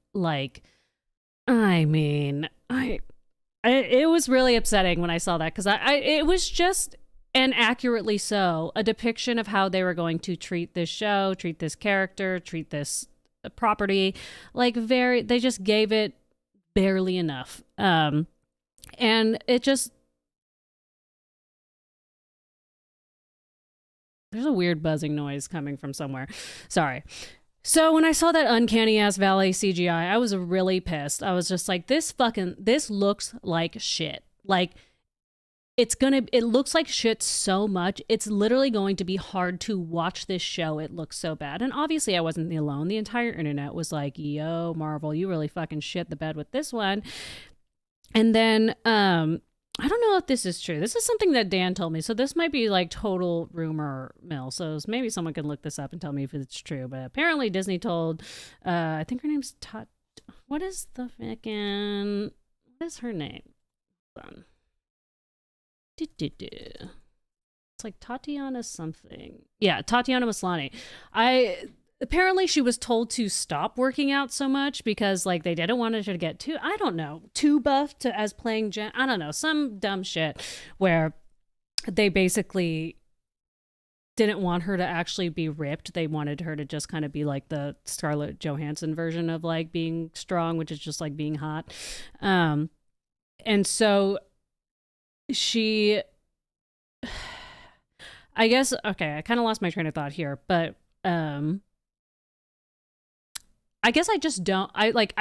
was really upsetting when I saw that, because it was just, and accurately so, a depiction of how they were going to treat this show, treat this character, treat this property. Like they just gave it barely enough. And it just, there's a weird buzzing noise coming from somewhere. Sorry. So when I saw that uncanny ass Valley CGI, I was really pissed. I was just like, this looks like shit. Like, it looks like shit so much. It's literally going to be hard to watch this show. It looks so bad. And obviously I wasn't alone. The entire internet was like, yo, Marvel, you really fucking shit the bed with this one. And then, I don't know if this is true. This is something that Dan told me. So this might be like total rumor mill. So maybe someone can look this up and tell me if it's true. But apparently Disney told, I think her name's what is the fucking, what is her name? Hold on. It's like Tatiana something. Yeah, Tatiana Maslany. Apparently she was told to stop working out so much because like they didn't want her to get too buff to as playing Jen. I don't know, some dumb shit where they basically didn't want her to actually be ripped. They wanted her to just kind of be like the Scarlett Johansson version of like being strong, which is just like being hot. And so she, I guess, okay, I kind of lost my train of thought here, but I guess I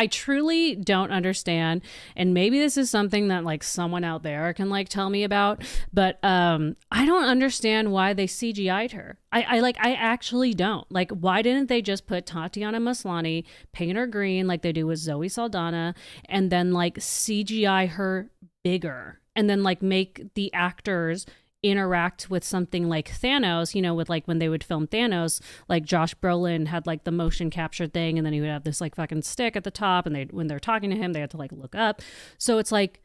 truly don't understand, and maybe this is something that like someone out there can like tell me about, but I don't understand why they CGI'd her. I actually don't. Like, why didn't they just put Tatiana Maslany, paint her green like they do with Zoe Saldana, and then like CGI her bigger, and then like make the actors interact with something like Thanos, you know, with like when they would film Thanos, like Josh Brolin had like the motion capture thing, and then he would have this like fucking stick at the top, and when they're talking to him, they had to like look up. So it's like,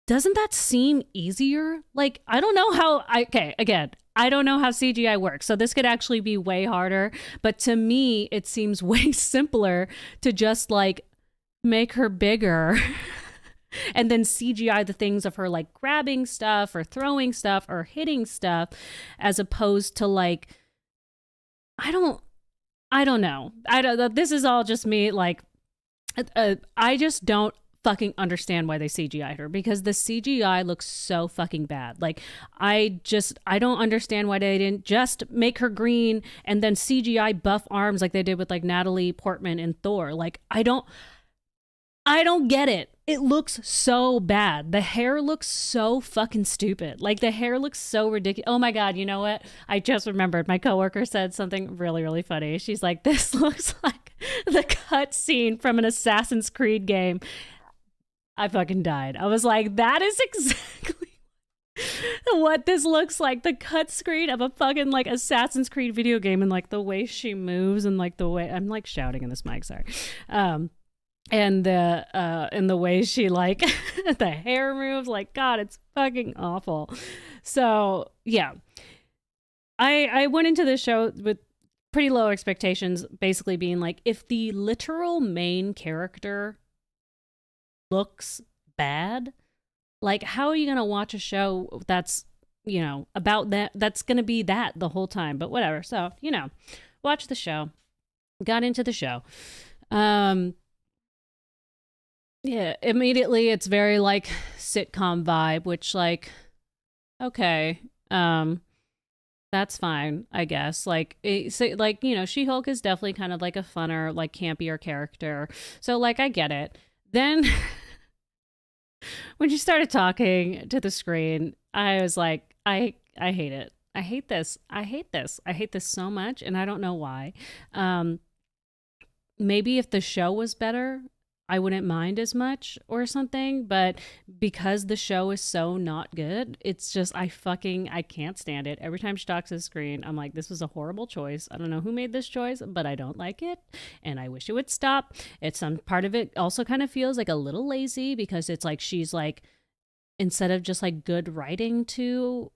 doesn't that seem easier? Like, I don't know how I don't know how CGI works, so this could actually be way harder, but to me it seems way simpler to just like make her bigger and then CGI the things of her like grabbing stuff or throwing stuff or hitting stuff, as opposed to like, I don't know. This is all just me. Like, I just don't fucking understand why they CGI'd her, because the CGI looks so fucking bad. Like, I don't understand why they didn't just make her green and then CGI buff arms like they did with like Natalie Portman in Thor. Like, I don't get it. It looks so bad. The hair looks so fucking stupid. Like, the hair looks so ridiculous. Oh my God, you know what? I just remembered. My coworker said something really, really funny. She's like, this looks like the cut scene from an Assassin's Creed game. I fucking died. I was like, that is exactly what this looks like. The cut screen of a fucking like Assassin's Creed video game, and like the way she moves and like the way, I'm like shouting in this mic, sorry. And the way she like the hair moves, like, God, it's fucking awful. So yeah, I went into this show with pretty low expectations, basically being like, if the literal main character looks bad, like, how are you gonna watch a show that's, you know, about that's gonna be that the whole time? But whatever. So, you know, watch the show, got into the show. Yeah, immediately it's very like sitcom vibe, which like, okay, that's fine, I guess. Like, like, you know, She-Hulk is definitely kind of like a funner, like campier character. So like, I get it. Then when she started talking to the screen, I was like, I hate it. I hate this. I hate this. I hate this so much, and I don't know why. Maybe if the show was better, I wouldn't mind as much or something, but because the show is so not good, it's just, I can't stand it. Every time she talks to the screen, I'm like, this was a horrible choice. I don't know who made this choice, but I don't like it, and I wish it would stop. It's some part of it also kind of feels like a little lazy, because it's like she's like, instead of just like good writing to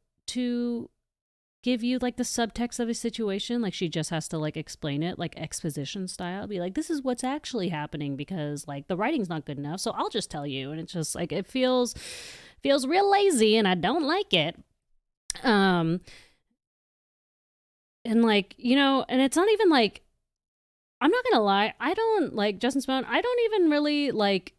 give you like the subtext of a situation, like she just has to like explain it like exposition style, be like, this is what's actually happening because like the writing's not good enough, so I'll just tell you. And it's just like, it feels real lazy, and I don't like it. And like, you know, and it's not even like, I'm not gonna lie, I don't like Justin Simone. I don't even really like,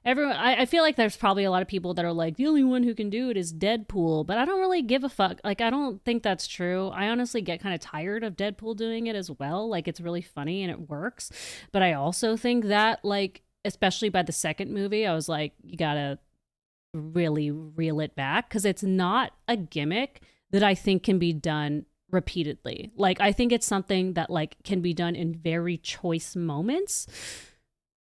everyone, I feel like there's probably a lot of people that are like, the only one who can do it is Deadpool, but I don't really give a fuck. Like, I don't think that's true. I honestly get kind of tired of Deadpool doing it as well. Like, it's really funny and it works. But I also think that, like, especially by the second movie, I was like, you gotta really reel it back, because it's not a gimmick that I think can be done repeatedly. Like, I think it's something that, like, can be done in very choice moments.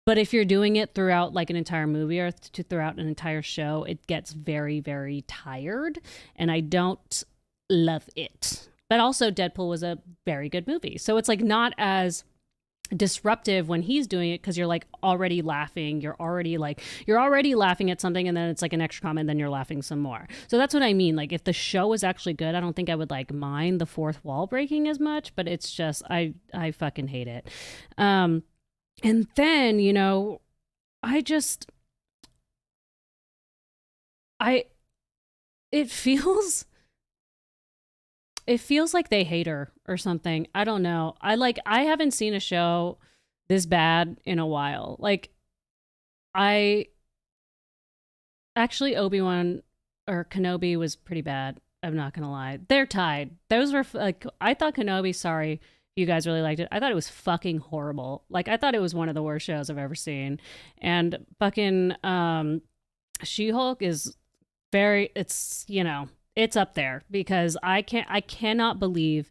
But if you're doing it throughout, like, an entire movie or throughout an entire show, it gets very, very tired, and I don't love it. But also, Deadpool was a very good movie. So it's, like, not as disruptive when he's doing it, because you're, like, already laughing. You're already laughing at something, and then it's, like, an extra comment, and then you're laughing some more. So that's what I mean. Like, if the show is actually good, I don't think I would, like, mind the fourth wall breaking as much, but it's just, I fucking hate it. And then, you know, it feels like they hate her or something. I don't know. I haven't seen a show this bad in a while. Like, Obi-Wan or Kenobi was pretty bad. I'm not gonna lie. They're tied. Those were, like, I thought Kenobi, sorry, you guys really liked it. I thought it was fucking horrible. Like, I thought it was one of the worst shows I've ever seen. And fucking She-Hulk is it's, you know, it's up there, because I cannot believe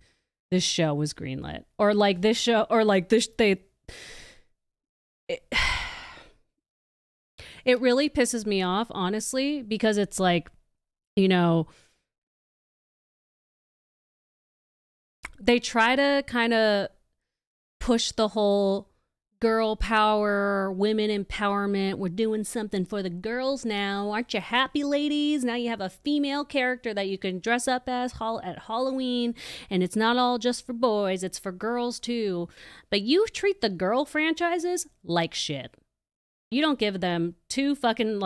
this show was greenlit, or like this show, or like this, it really pisses me off, honestly, because it's like, you know, they try to kind of push the whole girl power, women empowerment. We're doing something for the girls now. Aren't you happy, ladies? Now you have a female character that you can dress up as at Halloween, and it's not all just for boys, it's for girls too. But you treat the girl franchises like shit. You don't give them two fucking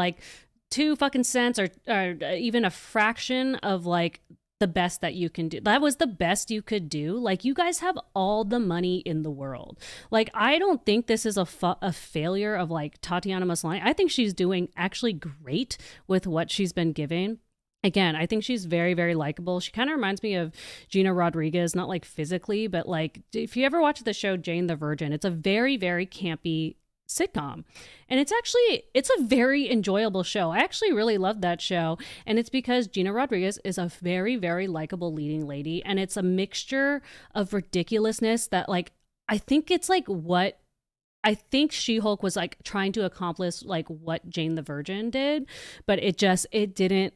cents, or even a fraction of, like, the best that you can do. That was the best you could do. Like, you guys have all the money in the world. Like, I don't think this is a failure of, like, Tatiana Maslany. I think she's doing actually great with what she's been given. Again, I think she's very, very likable. She kind of reminds me of Gina Rodriguez, not like physically, but like, if you ever watch the show Jane the Virgin, it's a very, very campy sitcom, and it's a very enjoyable show. I actually really love that show, and it's because Gina Rodriguez is a very, very likable leading lady, and it's a mixture of ridiculousness that, like, I think it's like what I think She-Hulk was, like, trying to accomplish, like, what Jane the Virgin did, but it didn't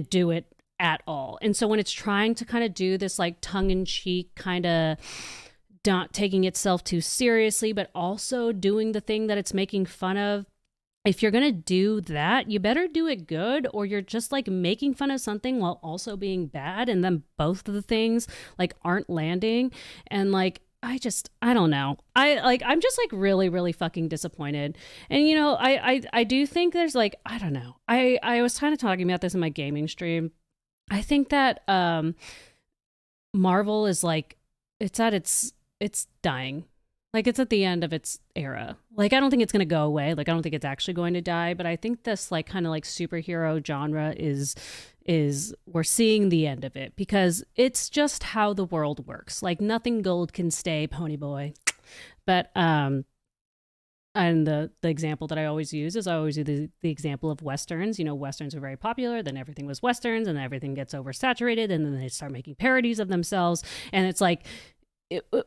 do it at all. And so when it's trying to kind of do this, like, tongue-in-cheek kind of, not taking itself too seriously, but also doing the thing that it's making fun of, if you're gonna do that, you better do it good, or you're just, like, making fun of something while also being bad, and then both of the things, like, aren't landing. And, like, I don't know. I'm just, like, really, really fucking disappointed. And, you know, I do think there's, like, I don't know. I was kind of talking about this in my gaming stream. I think that Marvel is, like, it's dying. Like, it's at the end of its era. Like, I don't think it's going to go away. Like, I don't think it's actually going to die, but I think this, like, kind of, like, superhero genre is we're seeing the end of it, because it's just how the world works. Like, nothing gold can stay, pony boy. But and the example that I always use is, I always do the example of Westerns. You know, Westerns are very popular, then everything was Westerns, and everything gets oversaturated, and then they start making parodies of themselves, and it's like,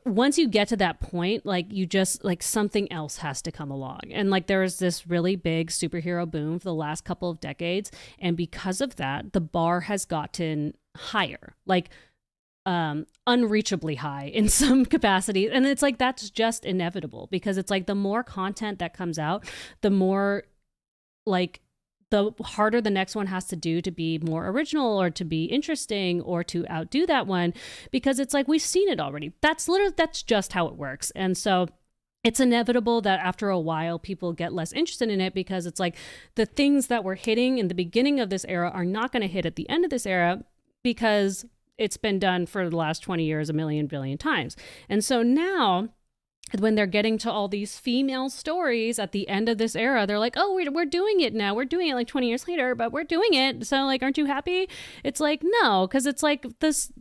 once you get to that point, like, you just, like, something else has to come along. And, like, there was this really big superhero boom for the last couple of decades, and because of that, the bar has gotten higher, like, unreachably high in some capacity. And it's like, that's just inevitable, because it's like, the more content that comes out, the more, like, the harder the next one has to do to be more original, or to be interesting, or to outdo that one, because it's like, we've seen it already. That's just how it works. And so it's inevitable that after a while people get less interested in it, because it's like, the things that were hitting in the beginning of this era are not going to hit at the end of this era, because it's been done for the last 20 years a million billion times. And so now when they're getting to all these female stories at the end of this era, they're like, oh, we're doing it now. We're doing it like 20 years later, but we're doing it. So like, aren't you happy? It's like, no, because it's like this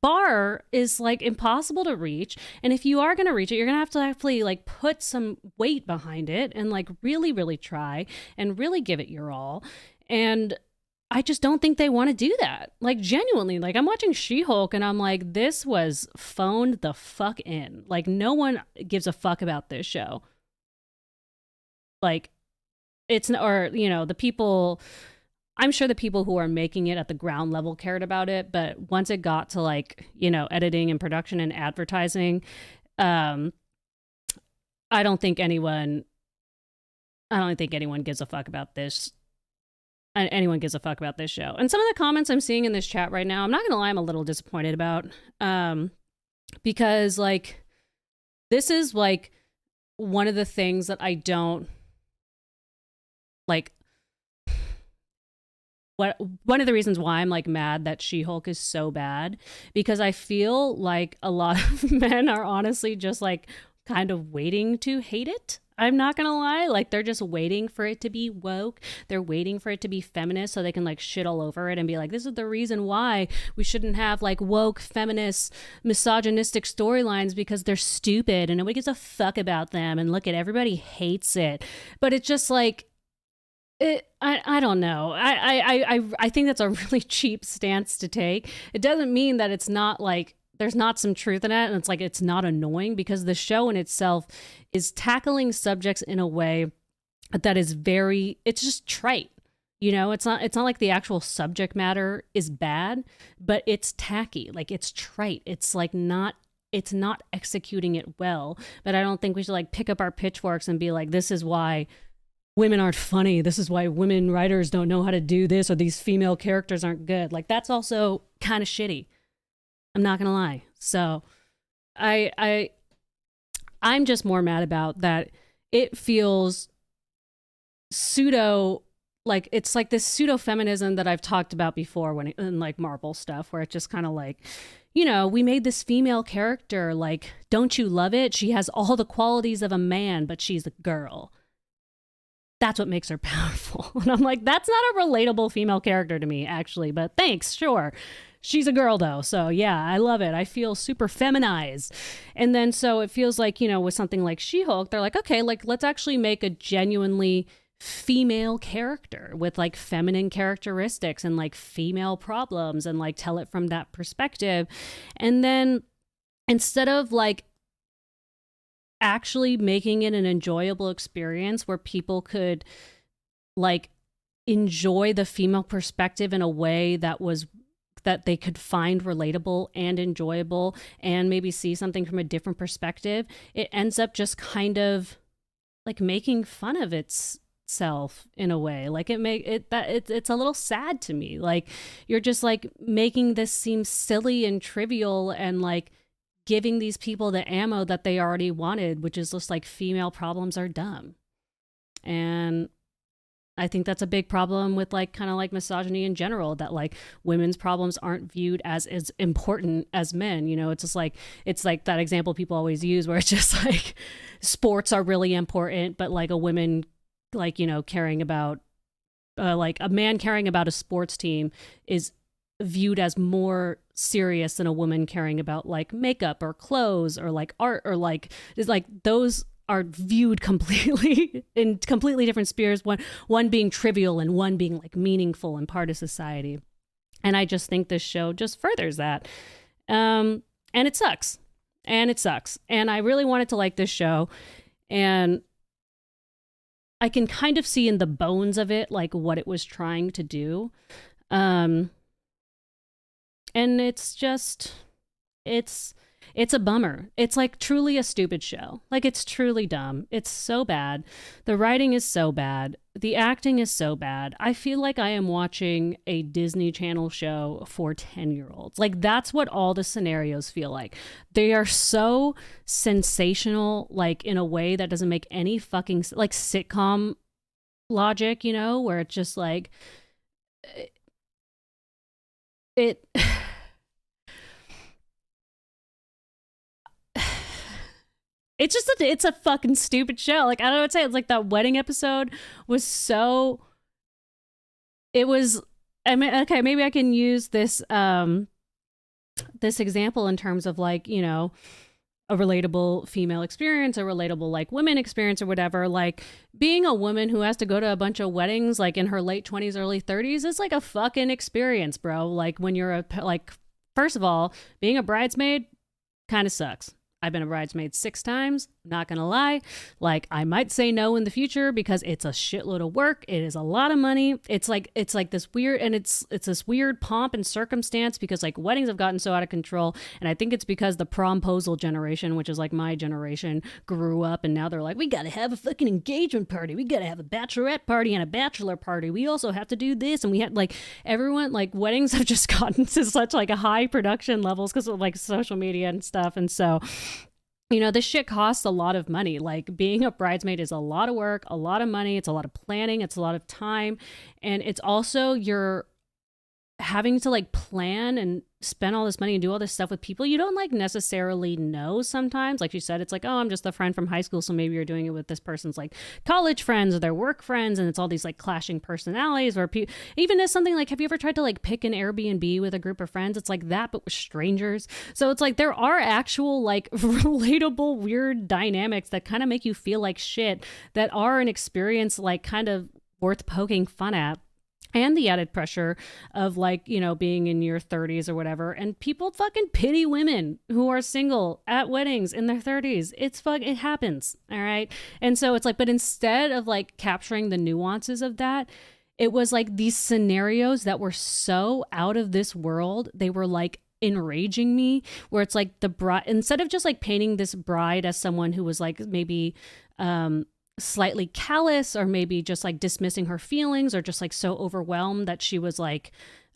bar is like impossible to reach. And if you are going to reach it, you're going to have to actually like put some weight behind it and like really, really try and really give it your all. And I just don't think they want to do that. Like, genuinely, like, I'm watching She-Hulk and I'm like, this was phoned the fuck in. Like, no one gives a fuck about this show. Like, it's, or, you know, the people, I'm sure the people who are making it at the ground level cared about it, but once it got to, like, you know, editing and production and advertising, I don't think anyone gives a fuck about this. Anyone gives a fuck about this show. And some of the comments I'm seeing in this chat right now, I'm not gonna lie, I'm a little disappointed about, because like, this is like one of the things that I don't like. One of the reasons why I'm like mad that She-Hulk is so bad, because I feel like a lot of men are honestly just like kind of waiting to hate it. I'm not gonna lie, like they're just waiting for it to be woke. They're waiting for it to be feminist so they can like shit all over it and be like, this is the reason why we shouldn't have like woke, feminist, misogynistic storylines because they're stupid and nobody gives a fuck about them. And look at everybody hates it. But it's just like, I don't know. I think that's a really cheap stance to take. It doesn't mean that it's not like there's not some truth in it, and it's like it's not annoying, because the show in itself is tackling subjects in a way that is it's just trite. You know, it's not like the actual subject matter is bad, but it's tacky. Like, it's trite. It's like it's not executing it well. But I don't think we should like pick up our pitchforks and be like, this is why women aren't funny. This is why women writers don't know how to do this, or these female characters aren't good. Like, that's also kind of shitty. I'm not gonna lie. So I'm just more mad about that. It feels pseudo, like it's like this pseudo feminism that I've talked about before when in like Marvel stuff, where it's just kind of like, you know, we made this female character, like, don't you love it? She has all the qualities of a man, but she's a girl. That's what makes her powerful. And I'm like, that's not a relatable female character to me, actually, but thanks, sure. She's a girl, though, so yeah, I love it. I feel super feminized. And then so it feels like, you know, with something like She-Hulk, they're like, okay, like, let's actually make a genuinely female character with, like, feminine characteristics and, like, female problems, and, like, tell it from that perspective. And then instead of, like, actually making it an enjoyable experience where people could, like, enjoy the female perspective in a way that they could find relatable and enjoyable, and maybe see something from a different perspective, it ends up just kind of like making fun of itself in a way. Like, it's a little sad to me. Like, you're just like making this seem silly and trivial, and like giving these people the ammo that they already wanted, which is just like female problems are dumb. And I think that's a big problem with like kind of like misogyny in general, that like women's problems aren't viewed as important as men. You know, it's like that example people always use where it's just like sports are really important, but like a woman, like, you know, caring about like a man caring about a sports team is viewed as more serious than a woman caring about like makeup or clothes or like art, or like is like those are viewed completely in completely different spheres, one being trivial and one being like meaningful and part of society. And I just think this show just furthers that. And it sucks. And I really wanted to like this show, and I can kind of see in the bones of it like what it was trying to do. And it's just it's a bummer. It's like truly a stupid show. Like, it's truly dumb. It's so bad. The writing is so bad. The acting is so bad. I feel like I am watching a Disney Channel show for 10-year-olds. Like, that's what all the scenarios feel like. They are so sensational, like in a way that doesn't make any fucking like sitcom logic, you know, where it's just like it It's just it's a fucking stupid show. Like, I don't know what to say. It's like that wedding episode was so, it was, I mean, okay, maybe I can use this this example in terms of like, you know, a relatable female experience, a relatable like women experience or whatever. Like being a woman who has to go to a bunch of weddings like in her late 20s, early 30s is like a fucking experience, bro. Like when you're like, first of all, being a bridesmaid kind of sucks. I've been a bridesmaid 6 times. Not gonna lie. Like I might say no in the future because it's a shitload of work. It is a lot of money. It's like this weird, and it's this weird pomp and circumstance because like weddings have gotten so out of control. And I think it's because the promposal generation, which is like my generation, grew up and now they're like, we gotta have a fucking engagement party. We gotta have a bachelorette party and a bachelor party. We also have to do this. And we had like everyone, like weddings have just gotten to such like a high production levels because of like social media and stuff. And so, you know, this shit costs a lot of money. Like being a bridesmaid is a lot of work, a lot of money. It's a lot of planning. It's a lot of time. And it's also you're having to like plan and spend all this money and do all this stuff with people you don't like necessarily know sometimes. Like you said, it's like, oh, I'm just a friend from high school. So maybe you're doing it with this person's like college friends or their work friends. And it's all these like clashing personalities or even as something like, have you ever tried to like pick an Airbnb with a group of friends? It's like that, but with strangers. So it's like there are actual like relatable, weird dynamics that kind of make you feel like shit that are an experience like kind of worth poking fun at. And the added pressure of like, you know, being in your 30s or whatever. And people fucking pity women who are single at weddings in their 30s. It happens. All right. And so it's like, but instead of like capturing the nuances of that, it was like these scenarios that were so out of this world. They were like enraging me, where it's like the bride, instead of just like painting this bride as someone who was like maybe, slightly callous or maybe just like dismissing her feelings or just like so overwhelmed that she was like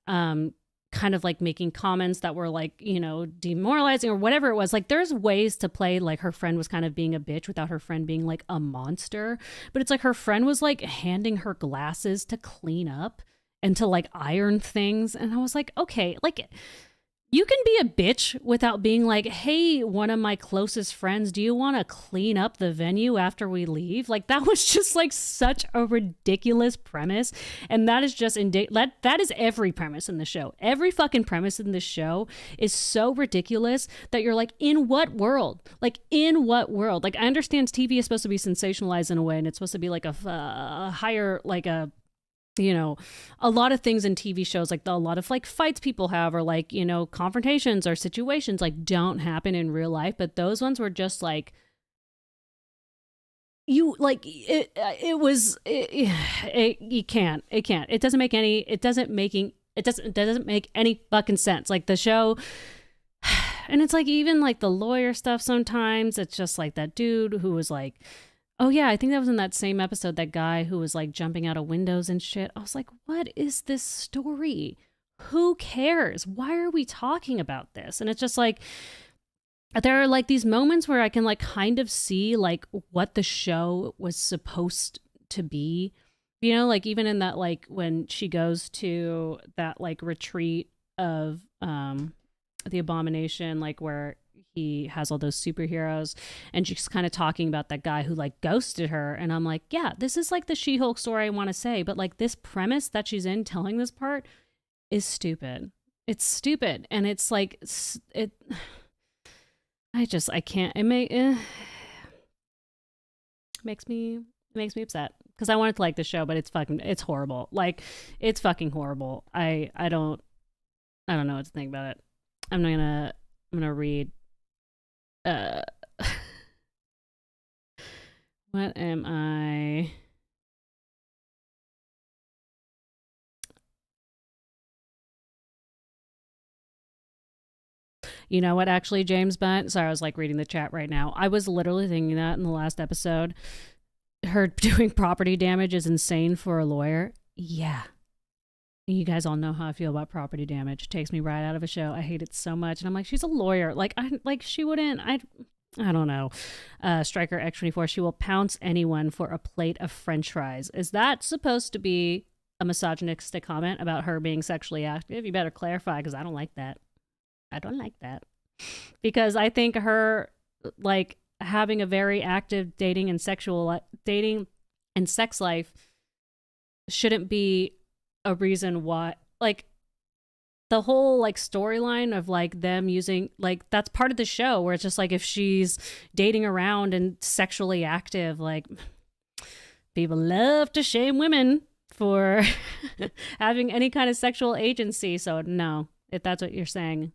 kind of like making comments that were like, you know, demoralizing or whatever it was. Like there's ways to play like her friend was kind of being a bitch without her friend being like a monster, but it's like her friend was like handing her glasses to clean up and to like iron things, and I was like, okay, like you can be a bitch without being like, hey, one of my closest friends, do you want to clean up the venue after we leave? Like that was just like such a ridiculous premise. And that is just that is every premise in the show. Every fucking premise in this show is so ridiculous that you're like, in what world? Like in what world? Like I understand TV is supposed to be sensationalized in a way and it's supposed to be like a higher, like a, you know, a lot of things in TV shows, like a lot of like fights people have or like, you know, confrontations or situations like don't happen in real life. But those ones were just like, you like it was, you can't, it doesn't make any fucking sense. Like the show, and it's like even like the lawyer stuff sometimes, it's just like that dude who was like, oh yeah, I think that was in that same episode, that guy who was like jumping out of windows and shit. I was like, what is this story? Who cares? Why are we talking about this? And it's just like, there are like these moments where I can like kind of see like what the show was supposed to be. You know, like even in that, like when she goes to that like retreat of the Abomination, like where he has all those superheroes, and she's kind of talking about that guy who like ghosted her, and I'm like, yeah, this is like the She-Hulk story I want to say, but like this premise that she's in telling this part is stupid. It's stupid, and it's like I can't. Makes me upset because I wanted to like the show, but it's horrible. Like it's fucking horrible. I don't know what to think about it. I'm gonna read. What am I? You know what, actually, James Bunt? Sorry, I was like reading the chat right now. I was literally thinking that in the last episode. Her doing property damage is insane for a lawyer. Yeah. You guys all know how I feel about property damage. It takes me right out of a show. I hate it so much. And I'm like, she's a lawyer. Like, she wouldn't, I don't know. Striker X24, she will pounce anyone for a plate of French fries. Is that supposed to be a misogynistic comment about her being sexually active? You better clarify, because I don't like that. I don't like that. Because I think her, like, having a very active dating and sex life shouldn't be a reason why, like, the whole like storyline of like them using, like, that's part of the show where it's just like if she's dating around and sexually active, like, people love to shame women for having any kind of sexual agency. So no, if that's what you're saying,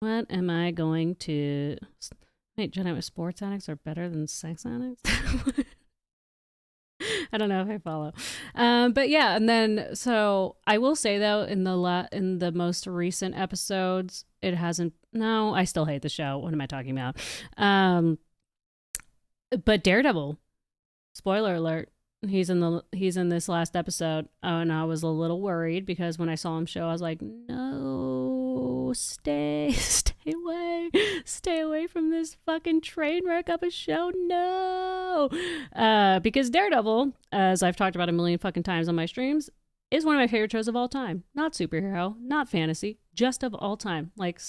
what am I going to... Wait, Jenna, sports addicts are better than sex addicts? I don't know if I follow. But yeah, and then, so I will say though, in the most recent episodes, it hasn't... No, I still hate the show. What am I talking about? But Daredevil, spoiler alert, he's in this last episode. Oh, and I was a little worried because when I saw him show, I was like, no, stay away from this fucking train wreck of a show. No, because Daredevil, as I've talked about a million fucking times on my streams, is one of my favorite shows of all time. Not superhero, not fantasy, just of all time. Like,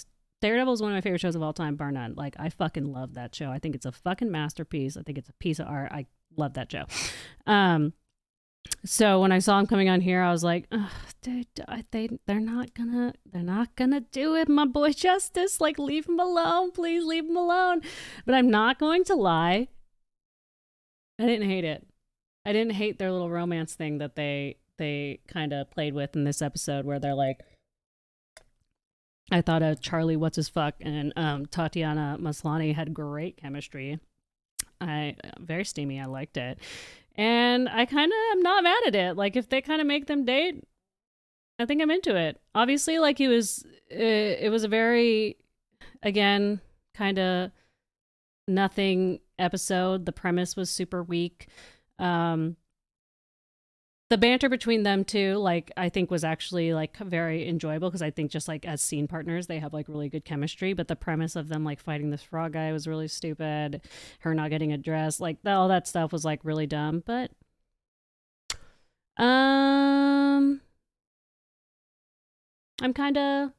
Daredevil is one of my favorite shows of all time, bar none. Like, I fucking love that show. I think it's a fucking masterpiece. I think it's a piece of art. I love that show. So when I saw him coming on here, I was like, they're not gonna do it, my boy Justice. Like, leave him alone, please leave him alone. But I'm not going to lie, I didn't hate it. I didn't hate their little romance thing that they kind of played with in this episode, where they're like, I thought Charlie what's his fuck and Tatiana Maslany had great chemistry. Very steamy. I liked it. And I kind of am not mad at it. Like, if they kind of make them date, I think I'm into it. Obviously, like, it was a very, again, kind of nothing episode. The premise was super weak. The banter between them two, like, I think was actually like very enjoyable, because I think just like as scene partners, they have like really good chemistry. But the premise of them like fighting this frog guy was really stupid. Her not getting a dress, like all that stuff was like really dumb. But I'm kind of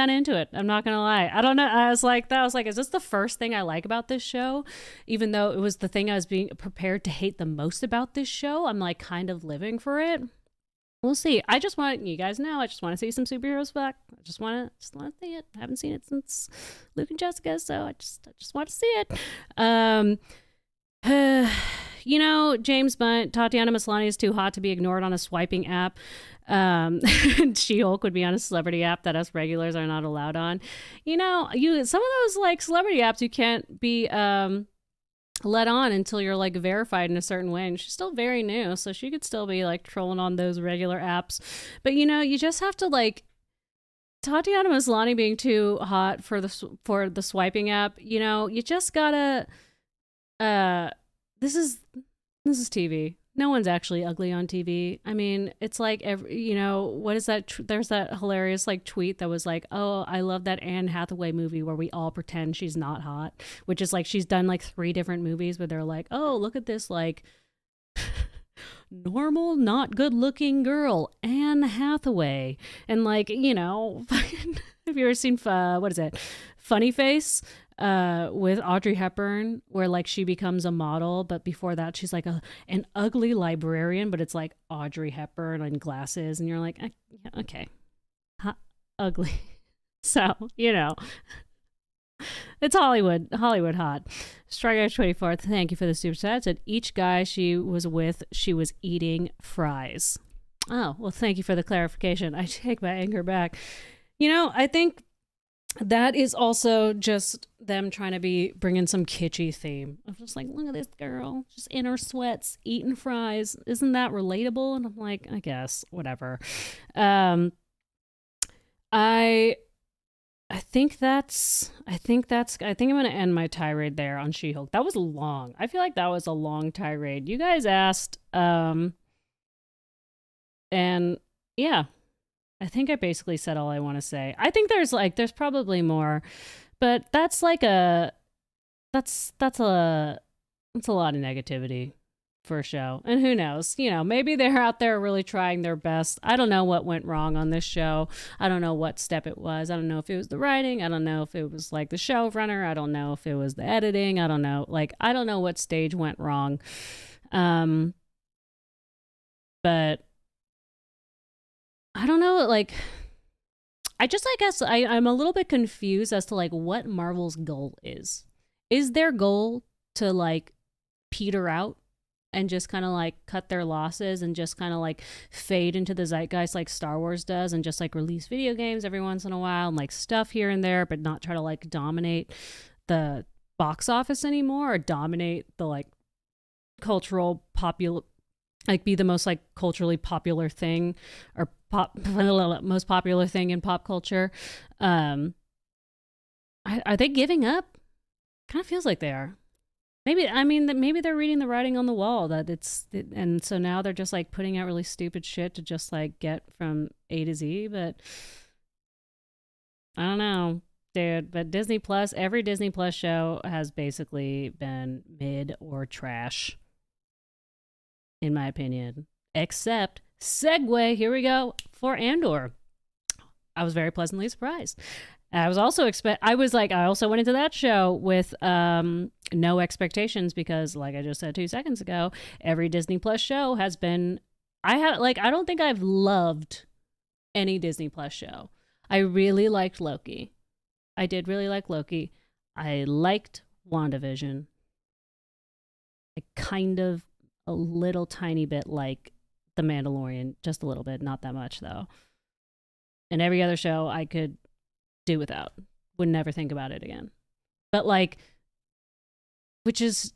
into it. I'm not gonna lie. I don't know. I was like, is this the first thing I like about this show? Even though it was the thing I was being prepared to hate the most about this show, I'm like kind of living for it. We'll see. I just want you guys know. I just want to see some superheroes back. I just want to see it. I haven't seen it since Luke and Jessica, so I just want to see it. You know, James Bunt, Tatiana Maslany is too hot to be ignored on a swiping app. She-Hulk would be on a celebrity app that us regulars are not allowed on. You know, some of those like celebrity apps you can't be let on until you're like verified in a certain way, and she's still very new, so she could still be like trolling on those regular apps. But you know, you just have to, like, Tatiana Maslany being too hot for the swiping app, you know, you just gotta this is TV. No one's actually ugly on TV. I mean, it's like, you know, what is that? There's that hilarious like tweet that was like, oh, I love that Anne Hathaway movie where we all pretend she's not hot, which is like, she's done like 3 different movies where they're like, oh, look at this like normal, not good looking girl, Anne Hathaway. And like, you know, have you ever seen, what is it? Funny Face? With Audrey Hepburn, where like she becomes a model, but before that she's like an ugly librarian, but it's like Audrey Hepburn and glasses, and you're like, okay, ugly. So, you know, it's Hollywood hot. Strike 24, thank you for the super chat. Said each guy she was with, she was eating fries. Oh, well, thank you for the clarification. I take my anger back. You know, I think that is also just them trying to bring in some kitschy theme of just like, look at this girl just in her sweats eating fries. Isn't that relatable? And I'm like, I guess, whatever. I think I'm gonna end my tirade there on She-Hulk. That was long. I feel like that was a long tirade. You guys asked, and yeah. I think I basically said all I want to say. I think there's probably more, but that's like that's a lot of negativity for a show. And who knows? You know, maybe they're out there really trying their best. I don't know what went wrong on this show. I don't know what step it was. I don't know if it was the writing. I don't know if it was like the showrunner. I don't know if it was the editing. I don't know. Like, I don't know what stage went wrong. But I don't know, like, I guess I'm a little bit confused as to like what Marvel's goal is. Is their goal to like peter out and just kind of like cut their losses and just kind of like fade into the zeitgeist like Star Wars does and just like release video games every once in a while and like stuff here and there, but not try to like dominate the box office anymore or dominate the like cultural popular, like be the most like culturally popular thing or most popular thing in pop culture? Are they giving up? Kind of feels like they are. Maybe, I mean, maybe they're reading the writing on the wall that and so now they're just like putting out really stupid shit to just like get from A to Z. But I don't know, dude. But Disney Plus, every Disney Plus show has basically been mid or trash, in my opinion, except segue. Here we go for Andor. I was very pleasantly surprised. I was also I also went into that show with no expectations because, like I just said 2 seconds ago, every Disney Plus show has been. I don't think I've loved any Disney Plus show. I really liked Loki. I did really like Loki. I liked WandaVision. I kind of a little tiny bit like The Mandalorian, just a little bit, not that much though. And every other show I could do without, would never think about it again. But like, which is,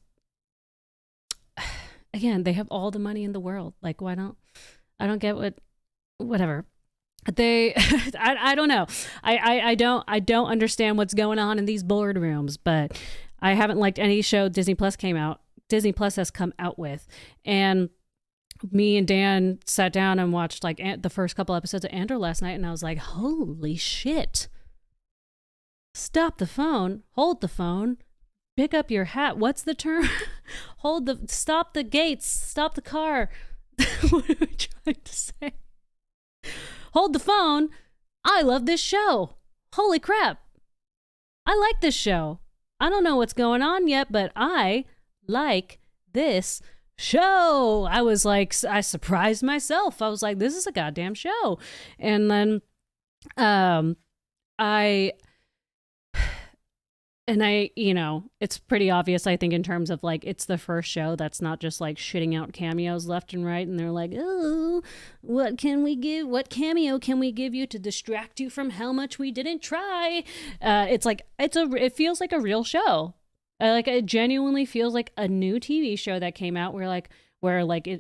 again, they have all the money in the world. Like, why don't, I don't get whatever. They, I don't know. I don't understand what's going on in these boardrooms, but I haven't liked any show Disney Plus has come out with. And me and Dan sat down and watched like the first couple episodes of Andor last night, and I was like, holy shit. Stop the phone, hold the phone, pick up your hat. What's the term? Stop the gates, stop the car. What am I trying to say? Hold the phone. I love this show. Holy crap. I like this show. I don't know what's going on yet, but I like this show. I was like, I surprised myself. I was like, this is a goddamn show. And then you know, it's pretty obvious, I think, in terms of like, it's the first show that's not just like shitting out cameos left and right. And they're like, oh, what cameo can we give you to distract you from how much we didn't try? It's like, it feels like a real show. Like, it genuinely feels like a new TV show that came out where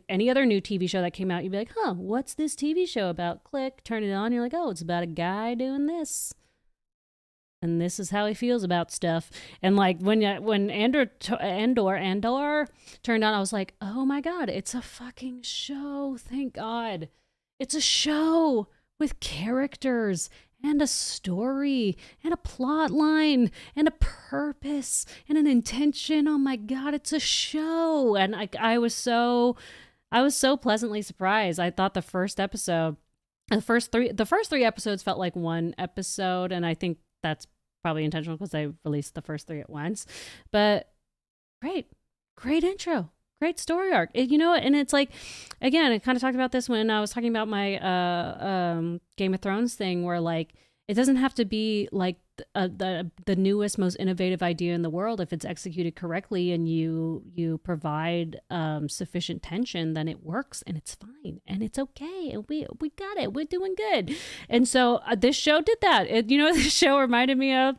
any other new TV show that came out, you'd be like, huh, what's this TV show about? Click, turn it on. You're like, oh, it's about a guy doing this. And this is how he feels about stuff. And like when Andor turned on, I was like, oh my God, it's a fucking show. Thank God. It's a show with characters and a story and a plot line and a purpose and an intention. Oh my God, it's a show. And I was so pleasantly surprised. I thought the first three episodes felt like one episode, and I think that's probably intentional because I released the first 3 at once. But great intro, great story arc. You know, and it's like, again, I kind of talked about this when I was talking about my Game of Thrones thing, where like it doesn't have to be like the newest, most innovative idea in the world. If it's executed correctly and you provide sufficient tension, then it works and it's fine and it's okay. And we got it. We're doing good. And so this show did that. This show reminded me of.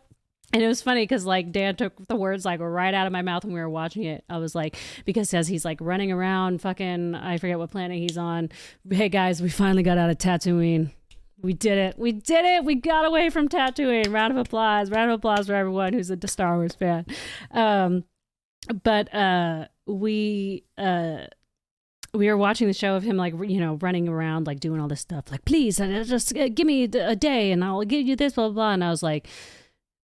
And it was funny because like Dan took the words like right out of my mouth when we were watching it. I was like, because as he's like running around fucking, I forget what planet he's on. Hey guys, we finally got out of Tatooine. We did it. We got away from Tatooine. Round of applause for everyone who's a Star Wars fan. But we were watching the show of him like, running around, like doing all this stuff. Like, please just give me a day and I'll give you this, blah, blah, blah. And I was like,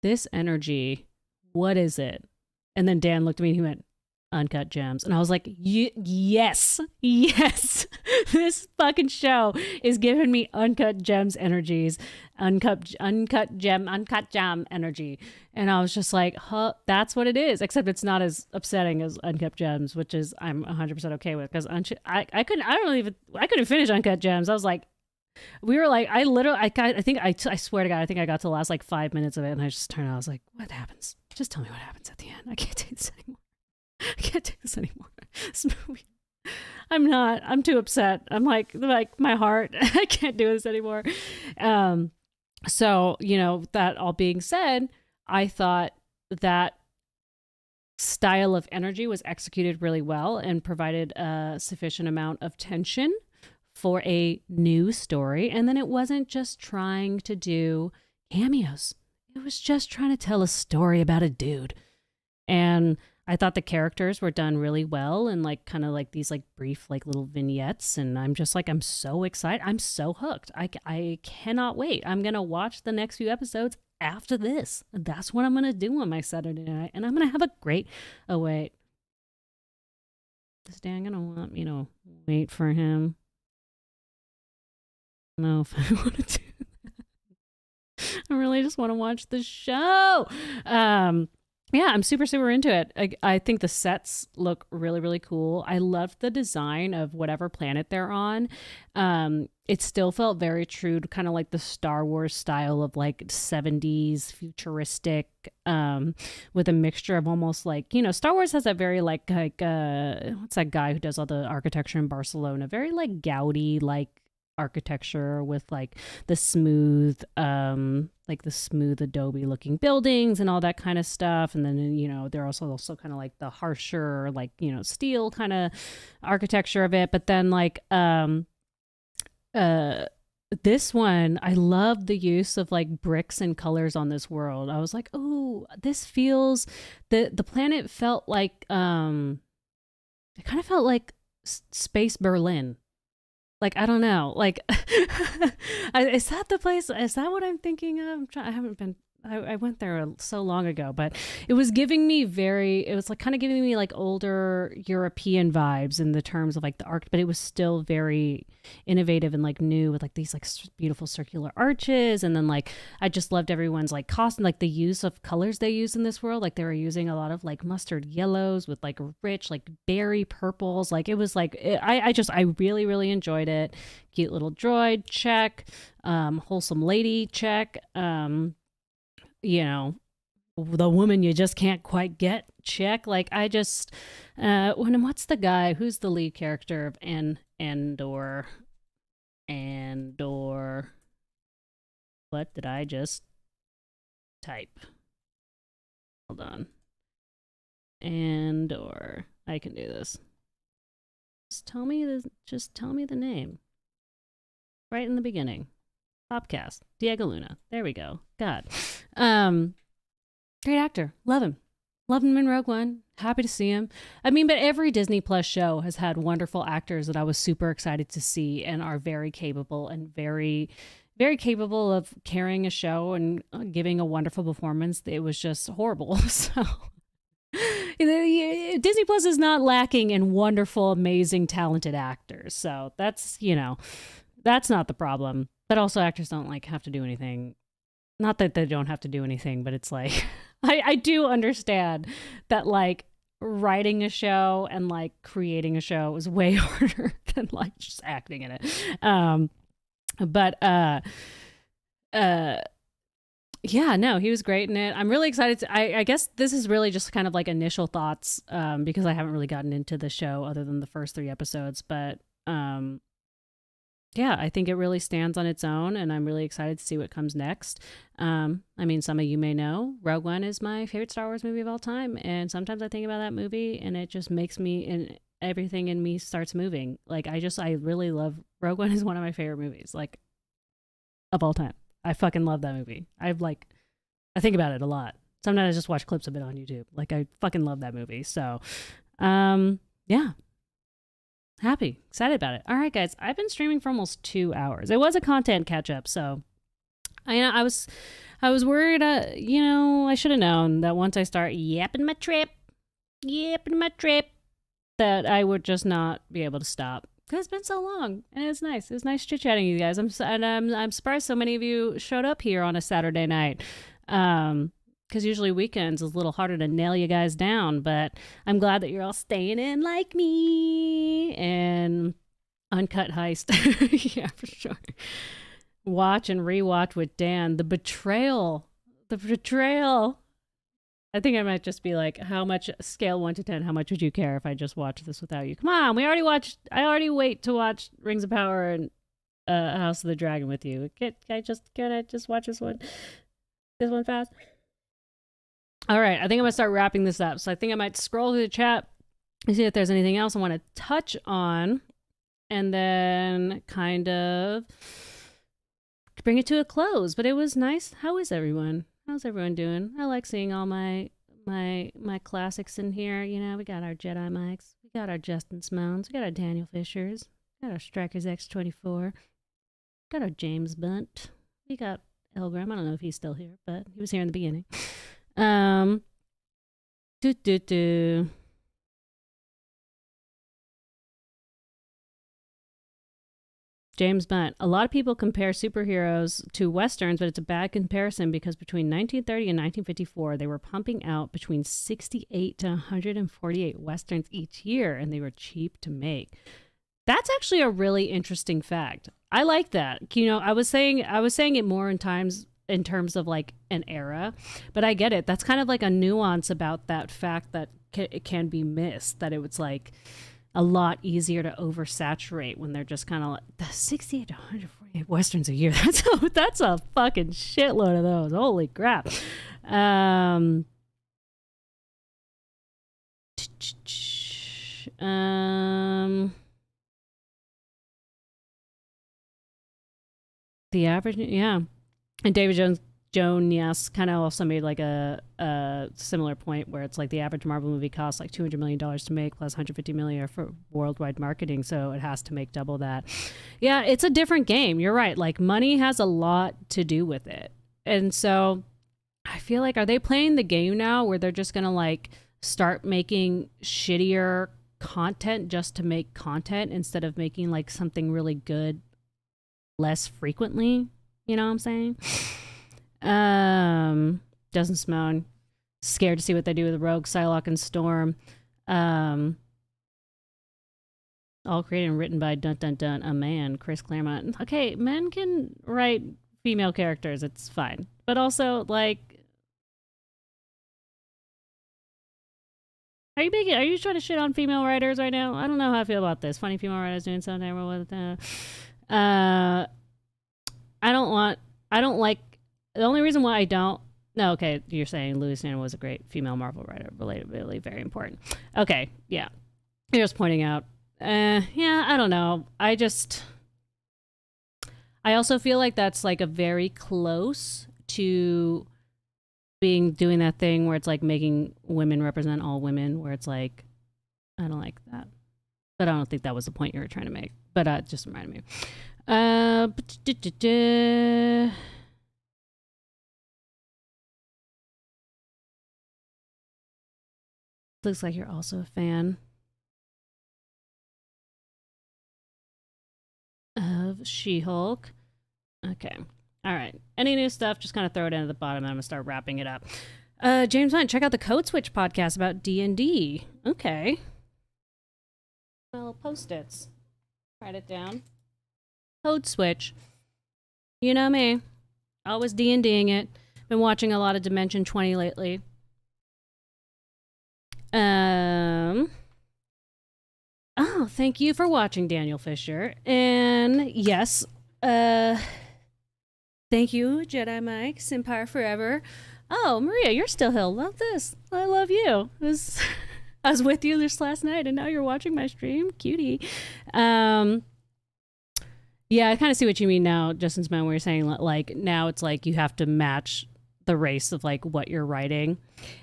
this energy, what is it? And then Dan looked at me and he went, Uncut Gems. And I was like, yes, yes. This fucking show is giving me Uncut Gems energies, uncut gem energy. And I was just like, huh, that's what it is. Except it's not as upsetting as Uncut Gems, which is I'm 100% okay with, because I couldn't finish Uncut Gems. I was like, we were like, I swear to God, I think I got to the last like 5 minutes of it, and I just turned out, I was like, what happens? Just tell me what happens at the end. I can't take this anymore. I can't take this anymore. This movie. I'm too upset. I'm like my heart. I can't do this anymore. So, that all being said, I thought that style of energy was executed really well and provided a sufficient amount of tension for a new story. And then it wasn't just trying to do cameos. It was just trying to tell a story about a dude. And I thought the characters were done really well, and like kind of like these like brief like little vignettes, and I'm just like, I'm so excited. I'm so hooked. I cannot wait. I'm going to watch the next few episodes after this. That's what I'm going to do on my Saturday night, and I'm going to have a great, oh wait. Is Dan going to want me to wait for him? No, if I want to do that. I really just want to watch the show. Yeah, I'm super, super into it. I think the sets look really, really cool. I loved the design of whatever planet they're on. It still felt very true to kind of like the Star Wars style of like 70s futuristic, with a mixture of almost like, Star Wars has that very like what's that guy who does all the architecture in Barcelona? Very like Gaudi, like architecture with like the smooth Adobe looking buildings and all that kind of stuff. And then they're also kind of like the harsher like steel kind of architecture of it. But then like this one, I love the use of like bricks and colors on this world. I was like, oh, this feels, the planet felt like it kind of felt like space Berlin. Like, I don't know. Like, is that the place? Is that what I'm thinking of? I haven't been. I went there so long ago, but it was giving me it was like kind of giving me like older European vibes in the terms of like the arc, but it was still very innovative and like new with like these like beautiful circular arches. And then like, I just loved everyone's like costume, like the use of colors they use in this world. Like they were using a lot of like mustard yellows with like rich, like berry purples. Like it was like, I really, really enjoyed it. Cute little droid, check. Wholesome lady, check. The woman you just can't quite get, check. Like I just what's the guy who's the lead character of Andor? What did I just type? Hold on. Andor. I can do this. Just tell me the name right in the beginning. Popcast, Diego Luna. There we go. God. Great actor. Love him in Rogue One. Happy to see him. I mean, but every Disney Plus show has had wonderful actors that I was super excited to see and are very capable and very, very capable of carrying a show and giving a wonderful performance. It was just horrible. So Disney Plus is not lacking in wonderful, amazing, talented actors. So that's not the problem. But also actors don't like have to do anything. Not that they don't have to do anything, but it's like, I do understand that like writing a show and like creating a show is way harder than like just acting in it. Yeah, no, he was great in it. I'm really excited I guess this is really just kind of like initial thoughts, because I haven't really gotten into the show other than the first 3 episodes, but yeah, I think it really stands on its own, and I'm really excited to see what comes next. I mean, some of you may know, Rogue One is my favorite Star Wars movie of all time, and sometimes I think about that movie, and it just makes me, and everything in me starts moving. Like, I really love, Rogue One is one of my favorite movies, like, of all time. I fucking love that movie. I think about it a lot. Sometimes I just watch clips of it on YouTube. Like, I fucking love that movie. So, yeah. Happy, excited about it. All right, guys, I've been streaming for almost 2 hours. It was a content catch up, so I was worried. I should have known that once I start yapping my trip, yipping my trip, that I would just not be able to stop. Because it's been so long, and it was nice. It was nice chit-chatting with you guys. I'm surprised so many of you showed up here on a Saturday night. Because usually weekends is a little harder to nail you guys down, but I'm glad that you're all staying in like me. And Uncut Heist. Yeah, for sure. Watch and rewatch with Dan. The betrayal. The betrayal. I think I might just be like, how much, scale 1 to 10, how much would you care if I just watched this without you? Come on, I already wait to watch Rings of Power and House of the Dragon with you. Can I just watch this one fast? All right, I think I'm going to start wrapping this up. So I think I might scroll through the chat and see if there's anything else I want to touch on, and then kind of bring it to a close. But it was nice. How is everyone? How's everyone doing? I like seeing all my classics in here. You know, we got our Jedi Mikes, we got our Justin Smones, we got our Daniel Fishers, we got our Strikers X24, got our James Bunt, we got Elgram. I don't know if he's still here, but he was here in the beginning. James Bunt. A lot of people compare superheroes to Westerns, but it's a bad comparison because between 1930 and 1954, they were pumping out between 68 to 148 Westerns each year, and they were cheap to make. That's actually a really interesting fact. I like that. You know, I was saying it more in terms of like an era, but I get it. That's kind of like a nuance about that fact that it can be missed, that it was like a lot easier to oversaturate when they're just kind of like the 68 to 148 Westerns a year. That's a fucking shitload of those. Holy crap. The average, yeah. And David Jones kind of also made like a similar point where it's like the average Marvel movie costs like $200 million to make plus $150 million for worldwide marketing, so it has to make double that. Yeah, it's a different game. You're right. Like money has a lot to do with it, and so I feel like, are they playing the game now where they're just gonna like start making shittier content just to make content instead of making like something really good less frequently? You know what I'm saying? Doesn't Simone. Scared to see what they do with Rogue, Psylocke, and Storm. All created and written by a man, Chris Claremont. Okay, men can write female characters, it's fine. But also, like, are you trying to shit on female writers right now? I don't know how I feel about this. Funny female writers doing something with I don't like. The only reason why I don't. No, okay, you're saying Louisiana was a great female Marvel writer. Relatability, very important. Okay, yeah. You're just pointing out. Yeah, I don't know. I also feel like that's like a very close to doing that thing where it's like making women represent all women, where it's like, I don't like that. But I don't think that was the point you were trying to make. But it just reminded me. Looks like you're also a fan of She-Hulk. Okay. All right. Any new stuff, just kind of throw it in at the bottom, and I'm going to start wrapping it up. James Hunt, check out the Code Switch podcast about D&D. Okay. Well, post-its. Write it down. Code Switch. You know me. Always D&Ding it. Been watching a lot of Dimension 20 lately. Oh, thank you for watching, Daniel Fisher. And yes, thank you, Jedi Mike, Empire Forever. Oh, Maria, you're still here. Love this. I love you. I was with you this last night, and now you're watching my stream. Cutie. Yeah, I kind of see what you mean now, Justin's man, where you're saying like now it's like you have to match the race of like what you're writing.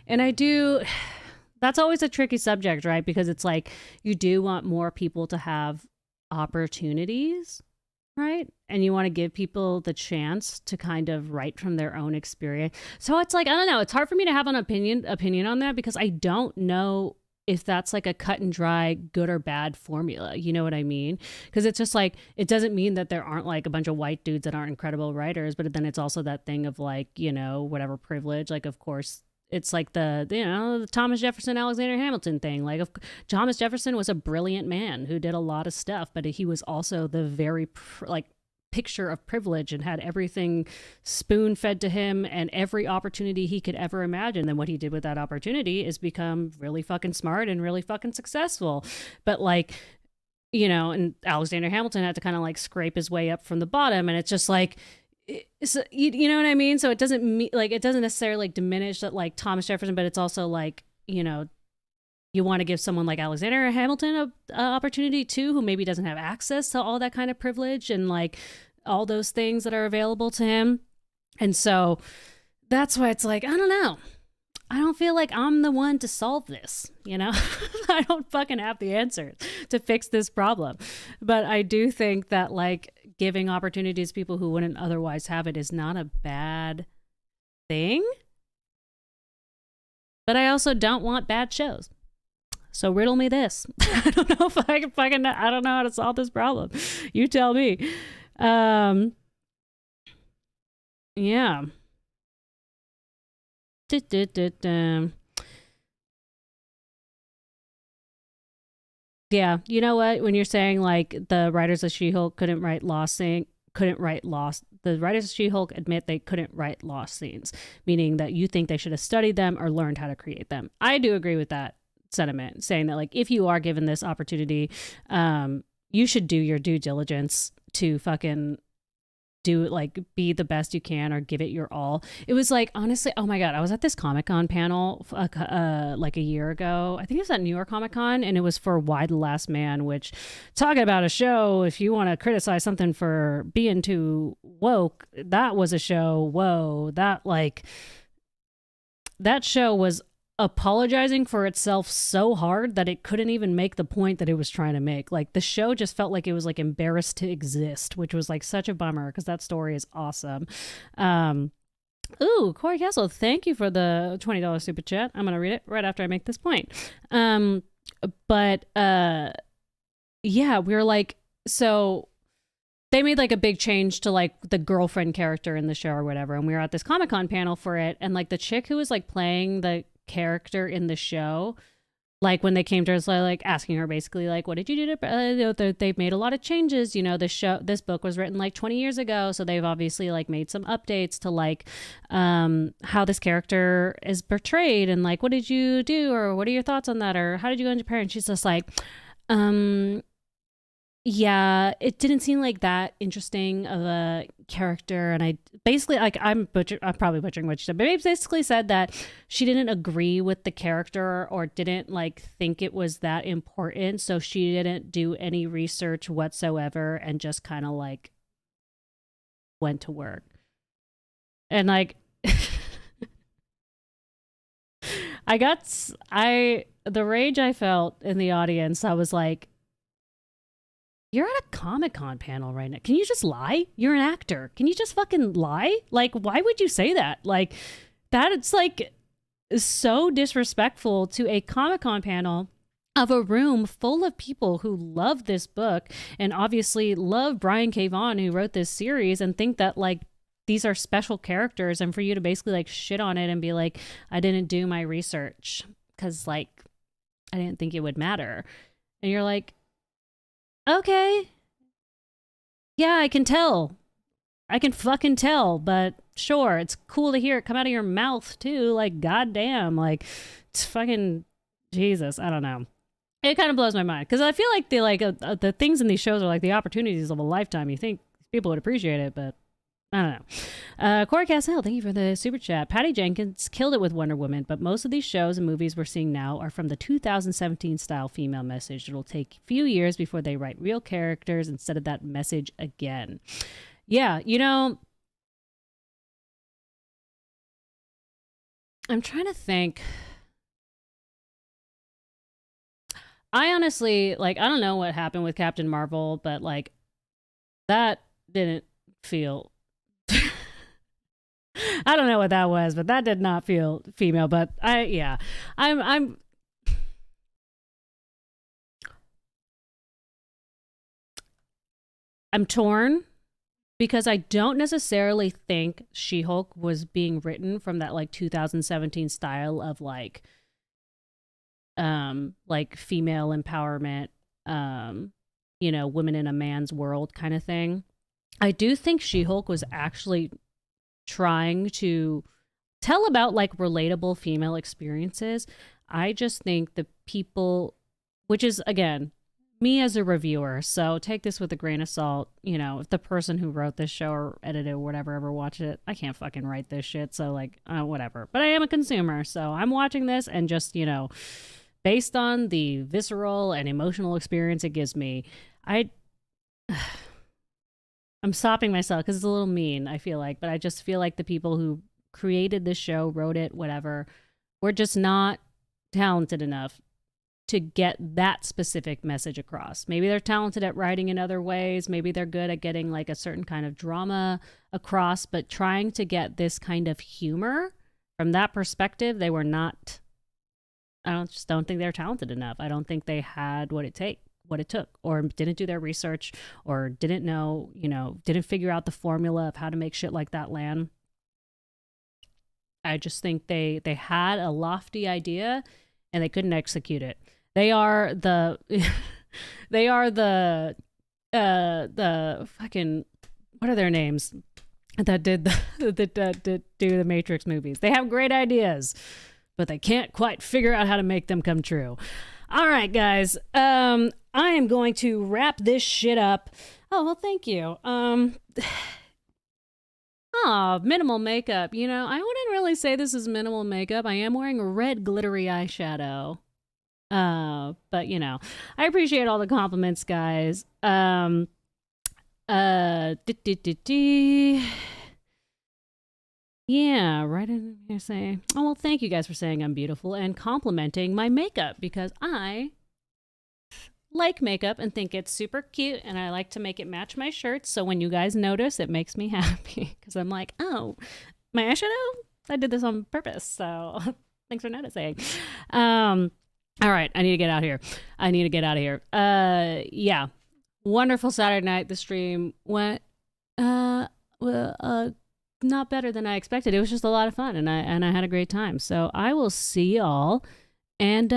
And I do. That's always a tricky subject, right? Because it's like you do want more people to have opportunities, right? And you want to give people the chance to kind of write from their own experience. So it's like, I don't know. It's hard for me to have an opinion on that because I don't know if that's like a cut and dry good or bad formula. You know what I mean? Because it's just like, it doesn't mean that there aren't like a bunch of white dudes that aren't incredible writers, but then it's also that thing of like, you know, whatever privilege. Like, of course, it's like the Thomas Jefferson, Alexander Hamilton thing. Like, Thomas Jefferson was a brilliant man who did a lot of stuff, but he was also the very like picture of privilege and had everything spoon fed to him and every opportunity he could ever imagine. Then what he did with that opportunity is become really fucking smart and really fucking successful. But like, you know, and Alexander Hamilton had to kind of like scrape his way up from the bottom. And it's just like, you know what I mean? So it doesn't like, it doesn't necessarily like diminish that like Thomas Jefferson, but it's also like, you know, you want to give someone like Alexander Hamilton a opportunity too, who maybe doesn't have access to all that kind of privilege and like all those things that are available to him. And so that's why it's like, I don't know. I don't feel like I'm the one to solve this, you know? I don't fucking have the answers to fix this problem. But I do think that like giving opportunities to people who wouldn't otherwise have it is not a bad thing. But I also don't want bad shows. So riddle me this. I don't know if I can fucking, I don't know how to solve this problem. You tell me. Yeah. Yeah, you know what? When you're saying like the writers of She-Hulk couldn't write the writers of She-Hulk admit they couldn't write lost scenes, meaning that you think they should have studied them or learned how to create them. I do agree with that sentiment, saying that like if you are given this opportunity, you should do your due diligence to fucking do like be the best you can or give it your all. It was like, honestly, oh my god, I was at this Comic-Con panel like a year ago. I think it was at New York Comic-Con, and it was for Why the Last Man, which, talking about a show, if you want to criticize something for being too woke, that was a show. Whoa, that show was apologizing for itself so hard that it couldn't even make the point that it was trying to make. Like, the show just felt like it was like embarrassed to exist, which was like such a bummer because that story is awesome. Ooh, Corey Castle, thank you for the $20 super chat. I'm gonna read it right after I make this point. But yeah, we were like, so they made like a big change to like the girlfriend character in the show or whatever, and we were at this Comic-Con panel for it, and like the chick who was like playing the character in the show, like when they came to her, like asking her basically like, what did you do to they've made a lot of changes, you know, this book was written like 20 years ago, so they've obviously like made some updates to like how this character is portrayed, and like, what did you do, or what are your thoughts on that, or how did you go into Japan? And she's just like, yeah, it didn't seem like that interesting of a character. And I basically, like, I'm probably butchering what she said, but they basically said that she didn't agree with the character or didn't like think it was that important. So she didn't do any research whatsoever and just kind of like went to work. And like, the rage I felt in the audience, I was like, you're at a Comic-Con panel right now. Can you just lie? You're an actor. Can you just fucking lie? Like, why would you say that? Like, that it's like so disrespectful to a Comic-Con panel of a room full of people who love this book and obviously love Brian K. Vaughan, who wrote this series, and think that like these are special characters, and for you to basically like shit on it and be like, I didn't do my research because like I didn't think it would matter. And you're like, okay, yeah, I can tell. I can fucking tell, but sure, it's cool to hear it come out of your mouth too. Like, goddamn, like, it's fucking Jesus. I don't know. It kind of blows my mind because I feel like the things in these shows are like the opportunities of a lifetime. You think people would appreciate it, but I don't know. Corey Cassell, thank you for the super chat. Patty Jenkins killed it with Wonder Woman, but most of these shows and movies we're seeing now are from the 2017 style female message. It'll take a few years before they write real characters instead of that message again. Yeah, you know, I'm trying to think. I honestly, like, I don't know what happened with Captain Marvel, but like, that didn't feel I don't know what that was, but that did not feel female. But I'm I'm torn because I don't necessarily think She-Hulk was being written from that like 2017 style of like female empowerment, you know, women in a man's world kind of thing. I do think She-Hulk was actually trying to tell about like relatable female experiences. I just think the people, which is again, me as a reviewer, so take this with a grain of salt. You know, if the person who wrote this show or edited or whatever ever watched it, I can't fucking write this shit, so like, whatever. But I am a consumer, so I'm watching this and just, you know, based on the visceral and emotional experience it gives me, I'm stopping myself because it's a little mean, I feel like, but I just feel like the people who created this show, wrote it, whatever, were just not talented enough to get that specific message across. Maybe they're talented at writing in other ways. Maybe they're good at getting like a certain kind of drama across, but trying to get this kind of humor from that perspective, they were not. Just don't think they're talented enough. I don't think they had what it took, or didn't do their research, or didn't know, you know, didn't figure out the formula of how to make shit like that land. I just think they had a lofty idea and they couldn't execute it. They are the the fucking, what are their names that did that do the Matrix movies? They have great ideas, but they can't quite figure out how to make them come true. All right, guys. I am going to wrap this shit up. Oh, well, thank you. Minimal makeup. You know, I wouldn't really say this is minimal makeup. I am wearing a red glittery eyeshadow. But you know, I appreciate all the compliments, guys. Yeah, right in here saying, oh, well, thank you guys for saying I'm beautiful and complimenting my makeup, because I like makeup and think it's super cute, and I like to make it match my shirts. So when you guys notice, it makes me happy, because I'm like, oh, my eyeshadow? I did this on purpose. So thanks for noticing. All right, I need to get out of here. Yeah. Wonderful Saturday night. The stream went not better than I expected. It was just a lot of fun, and I had a great time. So I will see y'all, and